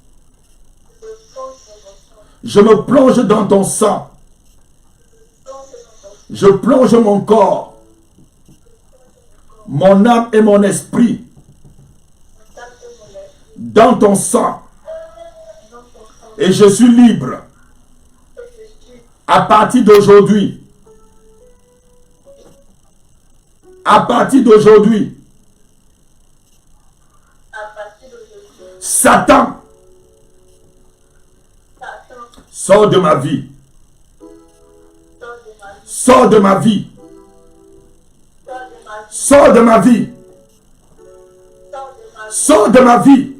Je me plonge dans ton sang. Je plonge mon corps, mon âme et mon esprit dans ton sang. Et je suis libre. À partir d'aujourd'hui. À partir d'aujourd'hui. Satan. Sors de ma vie. Sors de ma vie. Sors de ma vie. Sors de ma vie.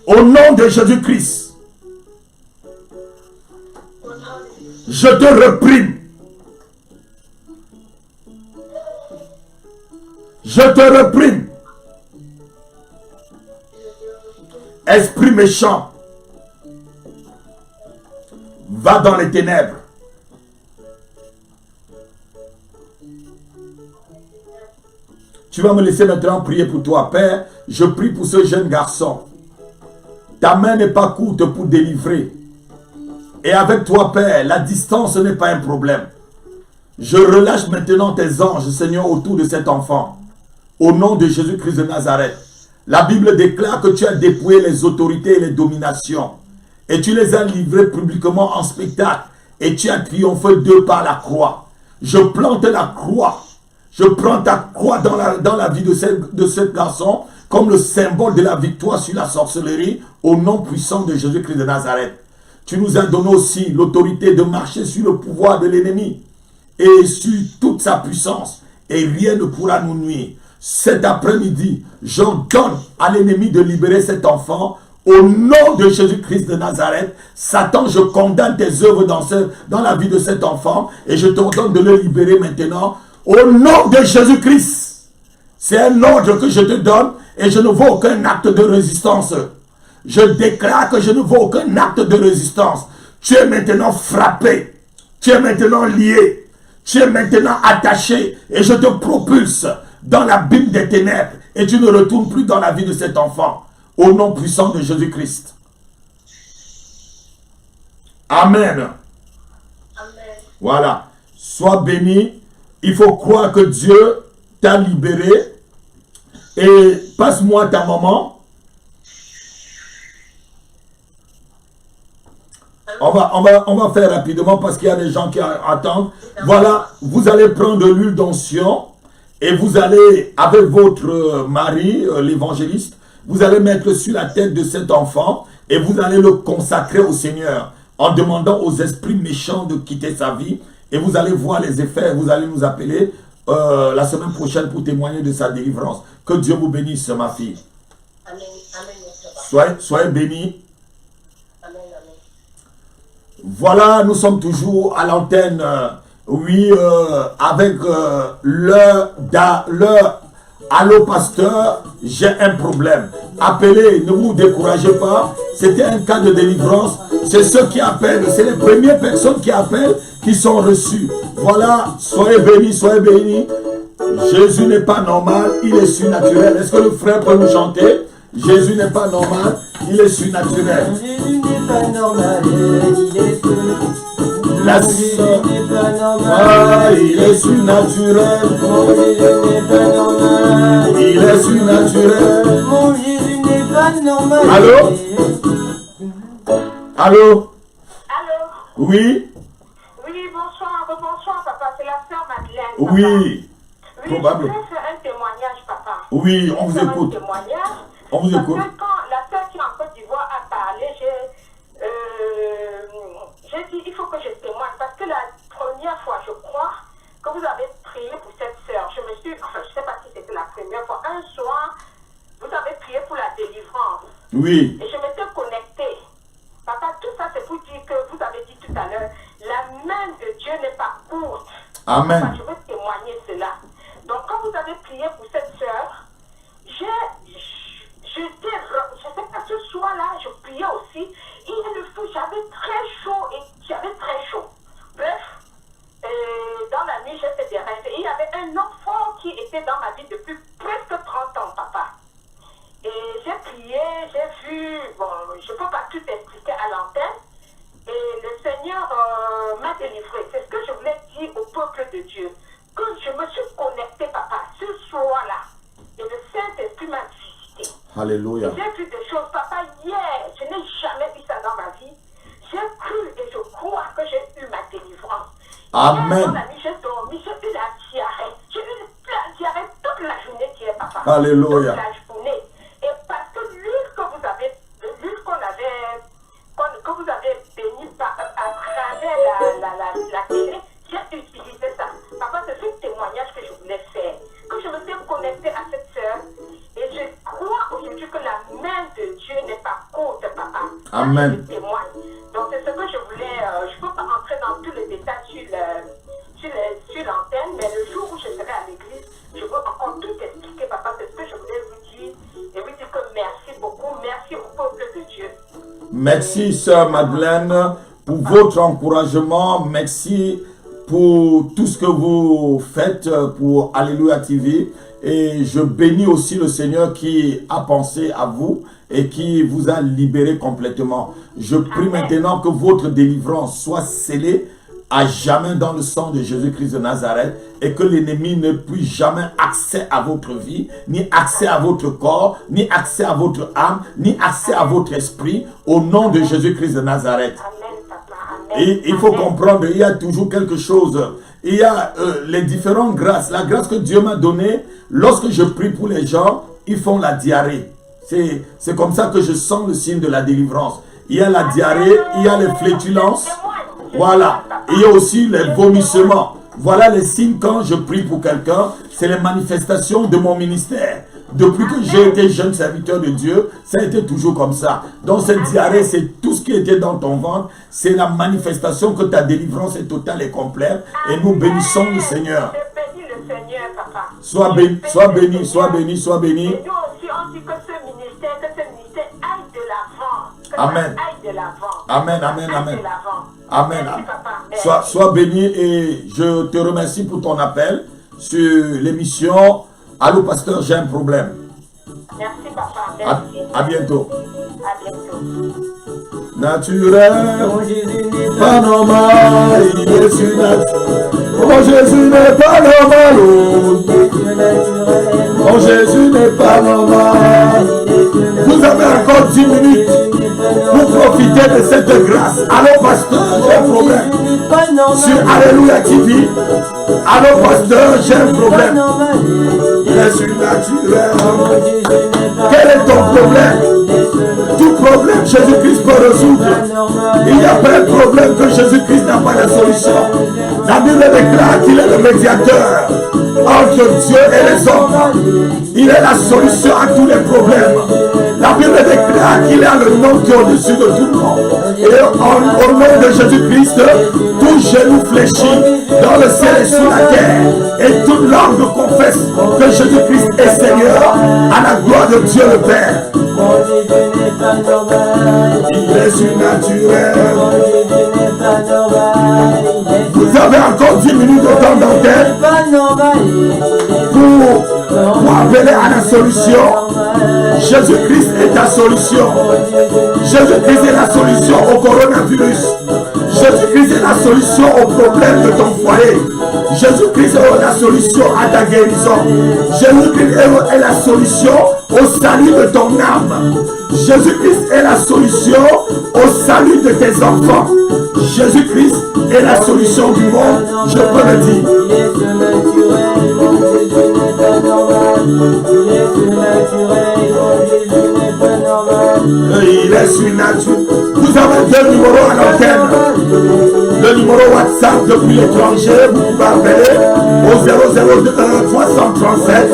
Au nom de Jésus-Christ. Je te réprime. Je te réprime. Esprit méchant. Va dans les ténèbres. Tu vas me laisser maintenant prier pour toi, Père. Je prie pour ce jeune garçon. Ta main n'est pas courte pour délivrer. Et avec toi, Père, la distance n'est pas un problème. Je relâche maintenant tes anges, Seigneur, autour de cet enfant. Au nom de Jésus-Christ de Nazareth. La Bible déclare que tu as dépouillé les autorités et les dominations. Et tu les as livrées publiquement en spectacle. Et tu as triomphé d'eux par la croix. Je plante la croix. Je prends ta croix dans la vie de ce garçon comme le symbole de la victoire sur la sorcellerie au nom puissant de Jésus-Christ de Nazareth. Tu nous as donné aussi l'autorité de marcher sur le pouvoir de l'ennemi et sur toute sa puissance. Et rien ne pourra nous nuire. Cet après-midi, j'ordonne à l'ennemi de libérer cet enfant. Au nom de Jésus-Christ de Nazareth, Satan, je condamne tes œuvres dans la vie de cet enfant et je t'ordonne de le libérer maintenant. Au nom de Jésus-Christ. C'est un ordre que je te donne et je ne vois aucun acte de résistance. Je déclare que je ne vois aucun acte de résistance. Tu es maintenant frappé. Tu es maintenant lié. Tu es maintenant attaché et je te propulse dans l'abîme des ténèbres et tu ne retournes plus dans la vie de cet enfant. Au nom puissant de Jésus-Christ. Amen. Amen. Voilà. Sois béni. Il faut croire que Dieu t'a libéré. Et passe-moi ta maman. On va faire rapidement parce qu'il y a des gens qui attendent. Voilà, vous allez prendre de l'huile d'onction et vous allez, avec votre mari, l'évangéliste, vous allez mettre sur la tête de cet enfant et vous allez le consacrer au Seigneur en demandant aux esprits méchants de quitter sa vie. Et vous allez voir les effets, vous allez nous appeler la semaine prochaine pour témoigner de sa délivrance. Que Dieu vous bénisse, ma fille. Amen. Amen. Soyez bénis. Amen. Amen. Voilà, nous sommes toujours à l'antenne, avec l'heure. Allô, pasteur, j'ai un problème. Appelez, ne vous découragez pas. C'était un cas de délivrance. C'est ceux qui appellent, c'est les premières personnes qui appellent qui sont reçues. Voilà, soyez bénis, soyez bénis. Jésus n'est pas normal, il est surnaturel. Est-ce que le frère peut nous chanter? Jésus n'est pas normal, il est surnaturel. Jésus n'est pas normal, il est surnaturel. La Jésus n'est pas normal. Ah, il est surnaturel. Mon Jésus n'est pas normal. Il est surnaturel. Mon Jésus n'est pas normal. Allô? Allô? Allô? Oui? Oui, bonsoir, bonsoir, papa. C'est la sœur Madeleine. Papa. Oui. Oui, Probable. je voulais faire un témoignage, papa. Oui, on vous Je voulais faire écoute. Un témoignage. On vous Parce écoute. que quand la sœur qui est en Côte d'Ivoire a parlé, j'ai dit il faut que je témoigne. Parce que la première fois, je crois, que vous avez prié pour cette sœur. Je ne sais pas si c'était la première fois. Un soir, vous avez prié pour la délivrance. Oui. Et je m'étais connectée. Papa, tout ça, c'est pour dire que vous avez dit tout à l'heure, la main de Dieu n'est pas courte. Amen. Papa, je veux témoigner cela. Donc, quand vous avez prié pour cette sœur, je sais pas, ce soir-là, je priais aussi. Il y a le feu, j'avais très chaud. Bref, dans la nuit, j'ai fait des rêves. Et il y avait un enfant qui était dans ma vie depuis presque 30 ans, papa. Et j'ai prié, j'ai vu, bon, je ne peux pas tout expliquer à l'antenne. Et le Seigneur m'a délivré. C'est ce que je voulais dire au peuple de Dieu. Que je me suis connectée, papa, ce soir-là. Et le Saint-Esprit m'a visité. Alléluia. J'ai vu des choses, papa, hier. Je n'ai jamais vu ça dans ma vie. J'ai cru et je crois que j'ai eu ma délivrance. Amen. Hier, dans la nuit, j'ai dormi, j'ai eu la diarrhée. J'ai eu la diarrhée toute la journée hier, papa. Alléluia. Toute la journée. Et parce que l'huile que vous avez, l'huile que vous avez bénie à travers la télé, j'ai utilisé ça. Papa, c'est ce témoignage que je voulais faire. Que je me suis connectée à cette sœur. Et je crois aujourd'hui que la main de Dieu n'est pas courte, papa. Amen. Je témoigne. Donc c'est ce que je voulais. Je ne peux pas entrer dans tous les détails sur l'antenne, mais le jour où je serai à l'église, je veux encore tout expliquer, papa. C'est ce que je voulais vous dire. Et vous dire que merci beaucoup. Merci au peuple de Dieu. Merci, sœur Madeleine, pour votre encouragement. Merci pour tout ce que vous faites pour Alléluia TV. Et je bénis aussi le Seigneur qui a pensé à vous et qui vous a libéré complètement. Je prie maintenant que votre délivrance soit scellée à jamais dans le sang de Jésus-Christ de Nazareth et que l'ennemi ne puisse jamais accès à votre vie, ni accès à votre corps, ni accès à votre âme, ni accès à votre esprit au nom de Jésus-Christ de Nazareth. Amen, papa. Amen. Et il faut comprendre, il y a toujours quelque chose. Il y a les différentes grâces. La grâce que Dieu m'a donnée, lorsque je prie pour les gens, ils font la diarrhée. C'est comme ça que je sens le signe de la délivrance. Il y a la diarrhée, il y a les flétulences. Voilà. Il y a aussi les vomissements. Voilà les signes quand je prie pour quelqu'un. C'est les manifestations de mon ministère. Depuis que j'ai été jeune serviteur de Dieu, ça a été toujours comme ça. Donc cette diarrhée, c'est tout ce qui était dans ton ventre. C'est la manifestation que ta délivrance est totale et complète. Et nous bénissons le Seigneur. Je bénis le Seigneur, papa. Sois béni, sois béni, sois béni, sois béni. Et nous aussi, on dit que ce ministère aille de l'avant. Amen. Aille de l'avant. Amen, amen, Aille amen. de l'avant. Amen. Merci, papa. Sois béni et je te remercie pour ton appel sur l'émission. Allô, pasteur, j'ai un problème. Merci, papa. Merci. À bientôt. À bientôt. Naturel, Mon Jésus n'est pas normal, il est surnaturel. Mon Jésus n'est pas normal. surnaturel. Mon Jésus n'est pas normal. Vous avez encore 10 minutes pour profiter de cette grâce. Allô, pasteur, j'ai un problème. Sur Alléluia TV. Allô, pasteur, j'ai un problème. Il est surnaturel. Quel est ton problème? Tout problème, Jésus-Christ peut résoudre. Il n'y a pas de problème que Jésus-Christ n'a pas de solution. La Bible déclare qu'il est le médiateur entre Dieu et les hommes. Il est la solution à tous les problèmes. La Bible déclare qu'il a le nom qui est au-dessus de tout nom. Et au nom de Jésus-Christ, tout genou fléchit dans le ciel et sur la terre. Et toute langue confesse que Jésus-Christ est Seigneur à la gloire de Dieu le Père. Mon Jésus n'est pas normal. Il est surnaturel. Mon Jésus n'est pas normal. Vous avez encore 10 minutes de temps d'antenne pour appeler à la solution. Jésus-Christ est ta solution. Jésus-Christ est la solution au coronavirus. Jésus-Christ est la solution au problème de ton foyer. Jésus-Christ est la solution à ta guérison. Jésus-Christ est la solution au salut de ton âme. Jésus-Christ est la solution au salut de tes enfants. Jésus-Christ est la solution du monde, je peux le dire. Il est surnaturel. Vous avez deux numéros à l'antenne. Le numéro WhatsApp depuis l'étranger, vous pouvez appeler au 002 337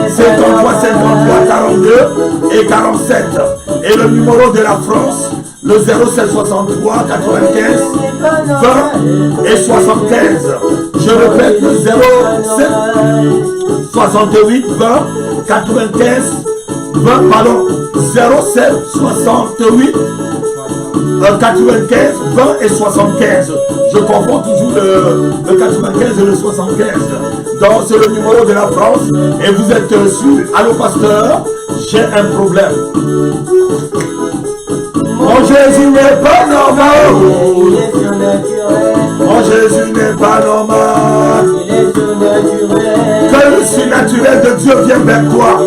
53 53 42 et 47. Et le numéro de la France, le 0763 95 20 et 75. Je répète, le 07 68 20 95 20, pardon, 07 68 95 20 et 75. Je confonds toujours le 95 et le 75. Donc c'est le numéro de la France et vous êtes sur Allô Pasteur, j'ai un problème. Mon Jésus n'est pas normal. Mon Jésus n'est pas normal. Que le surnaturel de Dieu vienne vers toi.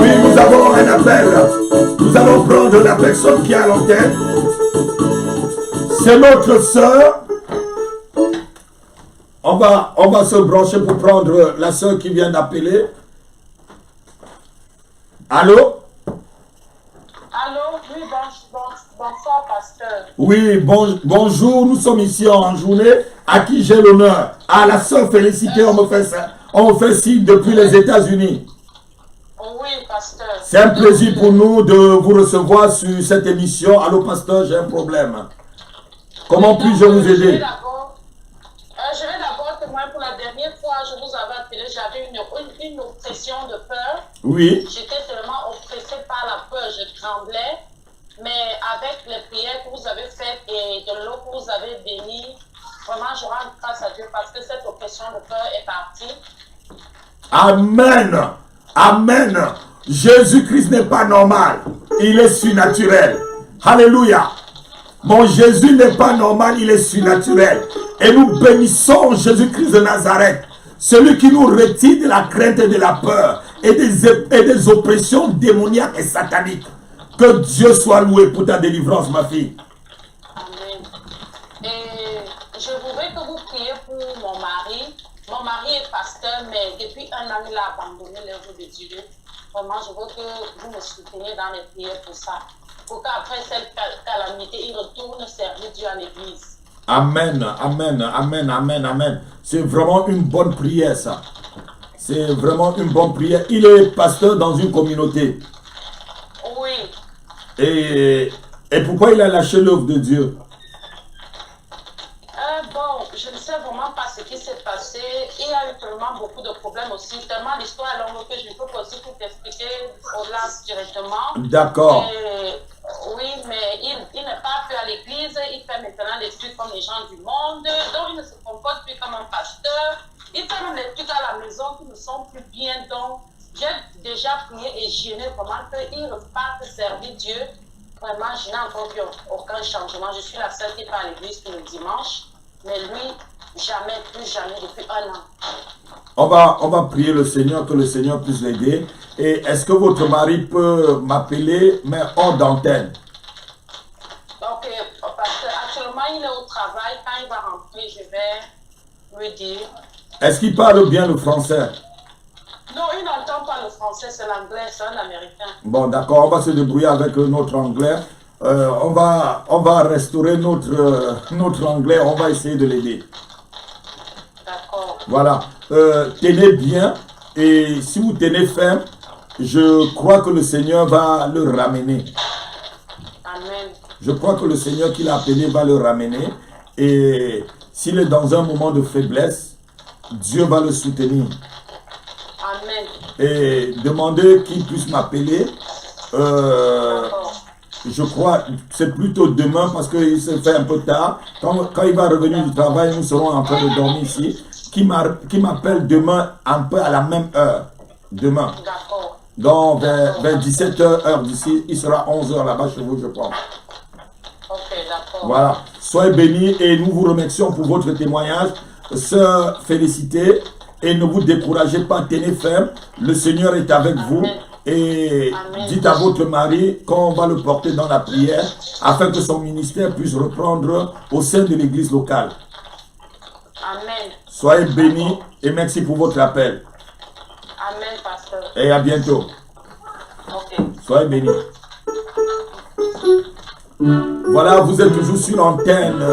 Oui, nous avons un appel. Nous allons prendre la personne qui est à l'antenne. C'est notre soeur. On va se brancher pour prendre la soeur qui vient d'appeler. Allô? Allô, oui, bonsoir, pasteur. Oui, bonjour, nous sommes ici en journée. À qui j'ai l'honneur? À la sœur Félicité, on me fait ça. On me fait signe depuis les États-Unis. Oui, pasteur. C'est un plaisir pour nous de vous recevoir sur cette émission. Allô, pasteur, j'ai un problème. Comment puis-je vous aider? Je vais d'abord témoigner pour la dernière fois, je vous avais appelé, j'avais une oppression de peur. Oui. J'étais tellement oppressée par la peur, je tremblais. Mais avec les prières que vous avez faites et de l'eau que vous avez bénie, vraiment je rends grâce à Dieu parce que cette oppression de peur est partie. Amen. Amen. Jésus-Christ n'est pas normal. Il est surnaturel. Alléluia. Mon Jésus n'est pas normal, il est surnaturel. Et nous bénissons Jésus-Christ de Nazareth, celui qui nous retire de la crainte et de la peur et des oppressions démoniaques et sataniques. Que Dieu soit loué pour ta délivrance, ma fille. Amen. Et je voudrais que vous priez pour mon mari. Mon mari est pasteur, mais depuis un an, il a abandonné l'œuvre de Dieu. Vraiment, je veux que vous me souteniez dans les prières pour ça. Pour qu'après cette calamité, il retourne servir Dieu à l'église. Amen, amen, amen, amen, amen. C'est vraiment une bonne prière, ça. C'est vraiment une bonne prière. Il est pasteur dans une communauté. Oui. Et pourquoi il a lâché l'œuvre de Dieu? Bon, je ne sais vraiment pas ce qui s'est passé. Il y a eu tellement beaucoup de problèmes aussi. Tellement l'histoire est longue que je ne peux pas aussi tout expliquer au-delà directement. D'accord. Oui, mais il n'est pas plus à l'église. Il fait maintenant les trucs comme les gens du monde. Donc, il ne se comporte plus comme un pasteur. Il fait même les trucs à la maison qui ne sont plus bien. Donc, j'ai déjà prié et jeûné vraiment qu'il reparte servir Dieu. Vraiment, je n'ai encore vu aucun changement. Je suis la seule qui va à l'église tous les dimanches. Mais lui, jamais, plus jamais, depuis un an. On va prier le Seigneur, que le Seigneur puisse l'aider. Et est-ce que votre mari peut m'appeler, mais hors d'antenne? Ok, parce qu'actuellement, il est au travail. Quand il va rentrer, je vais lui dire. Est-ce qu'il parle bien le français? Non, il n'entend pas le français, c'est l'anglais, c'est un américain. Bon, d'accord, on va se débrouiller avec notre anglais. On va restaurer notre anglais, on va essayer de l'aider. D'accord. Voilà. Tenez bien, et si vous tenez ferme, je crois que le Seigneur va le ramener. Amen. Je crois que le Seigneur qui l'a appelé va le ramener. Et s'il est dans un moment de faiblesse, Dieu va le soutenir. Amen. Et demandez qu'il puisse m'appeler. Je crois que c'est plutôt demain parce qu'il se fait un peu tard. Quand il va revenir du travail, nous serons en train de dormir ici. Qui m'appelle demain un peu à la même heure. Demain. D'accord. Donc vers 17h heure d'ici, il sera 11h là-bas chez vous, je pense. Ok, d'accord. Voilà. Soyez bénis et nous vous remercions pour votre témoignage. Sœur, félicitez et ne vous découragez pas, tenez ferme. Le Seigneur est avec vous. Et dites à votre mari qu'on va le porter dans la prière afin que son ministère puisse reprendre au sein de l'église locale. Amen. Soyez bénis et merci pour votre appel. Amen, pasteur. Et à bientôt. Ok. Soyez bénis. Voilà, vous êtes toujours sur l'antenne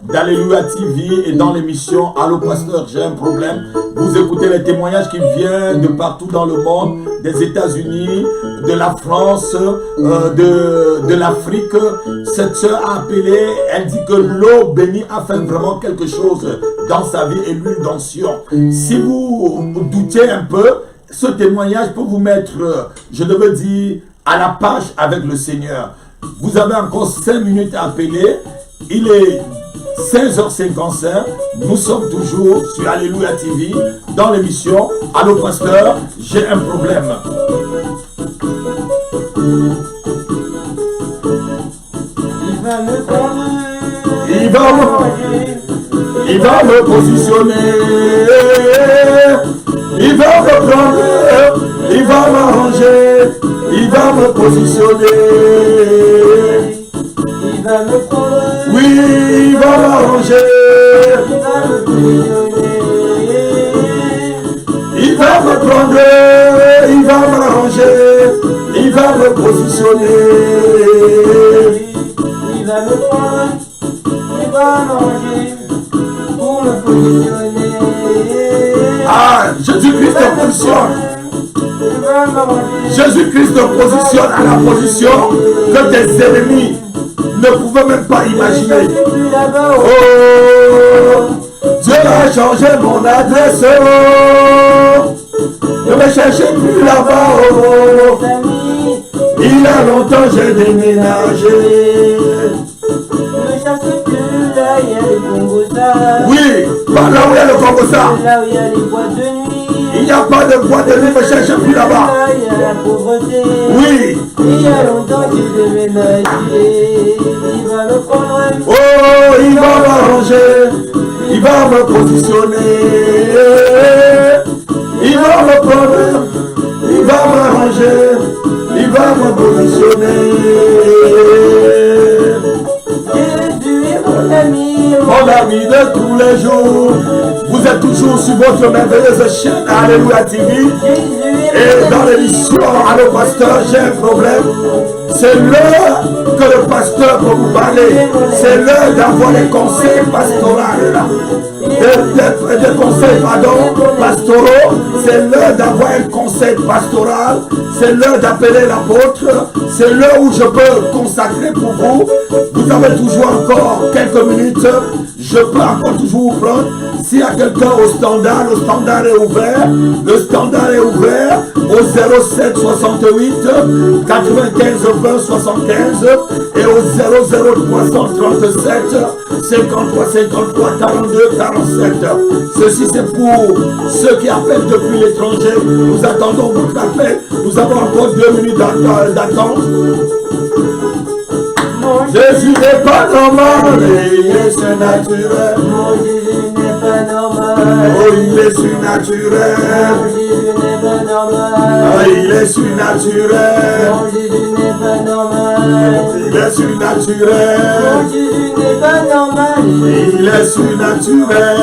d'Alléluia TV et dans l'émission Allô Pasteur, j'ai un problème. Vous écoutez les témoignages qui viennent de partout dans le monde, des États-Unis, de la France, de l'Afrique. Cette sœur a appelé, elle dit que l'eau bénie a fait vraiment quelque chose dans sa vie et l'huile d'onction. Si vous doutez un peu, ce témoignage peut vous mettre, je devais dire, à la page avec le Seigneur. Vous avez encore 5 minutes à appeler. Il est 16h55. Nous sommes toujours sur Alléluia TV dans l'émission Allô Pasteur, j'ai un problème. Il va me prendre. Il va me positionner. Il va me prendre. Il va m'arranger. Il va me positionner. Il va me prendre. Oui, il va m'arranger. Il va me positionner. Il va me prendre. Il va m'arranger. Il va me positionner. Il va me prendre. Il va m'arranger pour me positionner. Ah, Jésus-Christ te positionne. Jésus-Christ te positionne à la position que tes ennemis ne pouvaient même pas imaginer. Oh, Dieu a changé mon adresse. Ne me cherchez plus là-bas. Oh, il a longtemps j'ai déménagé. Ne me cherchez plus là, il y a les Congosa. Oui, pas là où il y a le Congosa. Là où il y a les boîtes de nuit. Il n'y a pas de boîte de nuit, ne me cherchez plus là-bas. Là, il y a la pauvreté. Oui. Il y a longtemps j'ai déménagé. Il va me prendre. Oh, il va m'arranger. Il va me positionner. Il va me prendre. Il va m'arranger. Il va me positionner. Jésus est mon ami. Mon ami de tous les jours. Vous êtes toujours sur votre merveilleuse chaîne Alléluia TV. Et dans l'émission Allô Pasteur, j'ai un problème. C'est l'heure que le pasteur peut vous parler. C'est l'heure d'avoir des conseils pastoraux. Des conseils, pastoraux. C'est l'heure d'avoir un conseil pastoral. C'est l'heure d'appeler l'apôtre. C'est l'heure où je peux consacrer pour vous. Vous avez toujours encore quelques minutes. Je peux encore toujours vous prendre. S'il y a quelqu'un au standard, le standard est ouvert. Le standard est ouvert au 07 68 95 20 75 et au 00337 53 53 42 47. Ceci c'est pour ceux qui appellent depuis l'étranger. Nous attendons votre appel. Nous avons encore 2 minutes d'attente. Jésus n'est pas normal, il est surnaturel. Mon Jésus n'est pas normal. Oh, il est surnaturel. Mon Jésus n'est pas normal. Ah, il est surnaturel. Mon Jésus n'est pas normal. Il est surnaturel. Mon Jésus n'est pas normal. Il est surnaturel.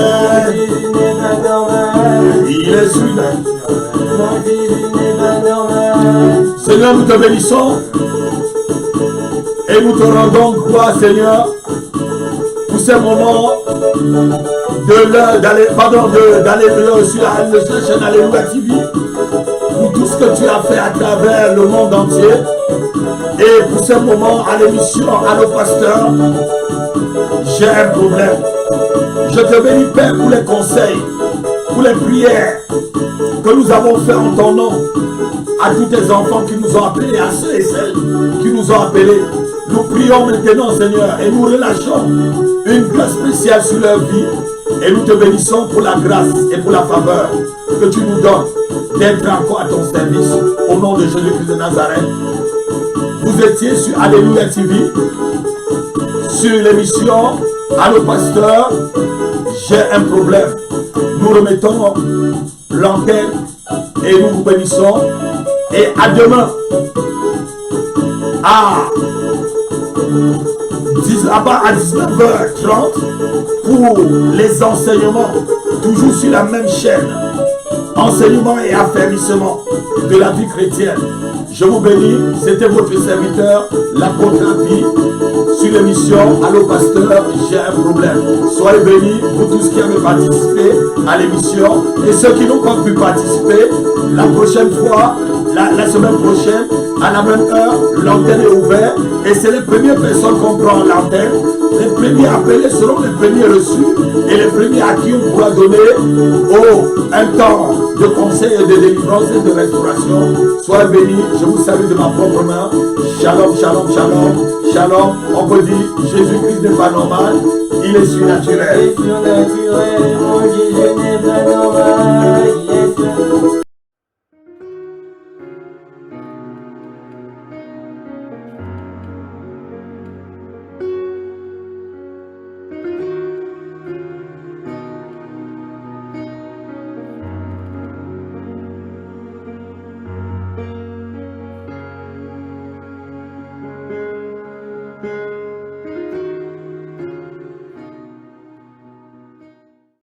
Jésus n'est pas normal. Il est surnaturel. Mon Jésus n'est pas normal. Seigneur, nous te bénissons. Et nous te rendons gloire, Seigneur, pour ces moments d'aller sur la chaîne Alléluia TV, pour tout ce que tu as fait à travers le monde entier, et pour ces moments à l'émission Allô Pasteur, j'ai un problème. Je te bénis, Père, pour les conseils, pour les prières que nous avons fait en ton nom, à tous tes enfants qui nous ont appelés, à ceux et celles qui nous ont appelés. Nous prions maintenant, Seigneur, et nous relâchons une grâce spéciale sur leur vie. Et nous te bénissons pour la grâce et pour la faveur que tu nous donnes d'être encore à ton service. Au nom de Jésus-Christ de Nazareth. Vous étiez sur Alléluia TV, sur l'émission Allô pasteur, j'ai un problème. Nous remettons l'antenne et nous vous bénissons. Et à demain. À 19h30 pour les enseignements, toujours sur la même chaîne. Enseignement et affermissement de la vie chrétienne. Je vous bénis, c'était votre serviteur, l'apôtre Happy, sur l'émission Allô Pasteur, j'ai un problème. Soyez bénis, vous tous qui avez participé à l'émission et ceux qui n'ont pas pu participer, la prochaine fois, la semaine prochaine, à la même heure, l'antenne est ouverte et c'est les premières personnes qu'on prend l'antenne. Les premiers appelés seront les premiers reçus et les premiers à qui on pourra donner un temps de conseil et de délivrance et de restauration. Soyez bénis, je vous salue de ma propre main. Shalom, shalom, shalom, shalom. On peut dire Jésus-Christ n'est pas normal, il est surnaturel. Il est surnaturel, mon Jésus n'est pas normal.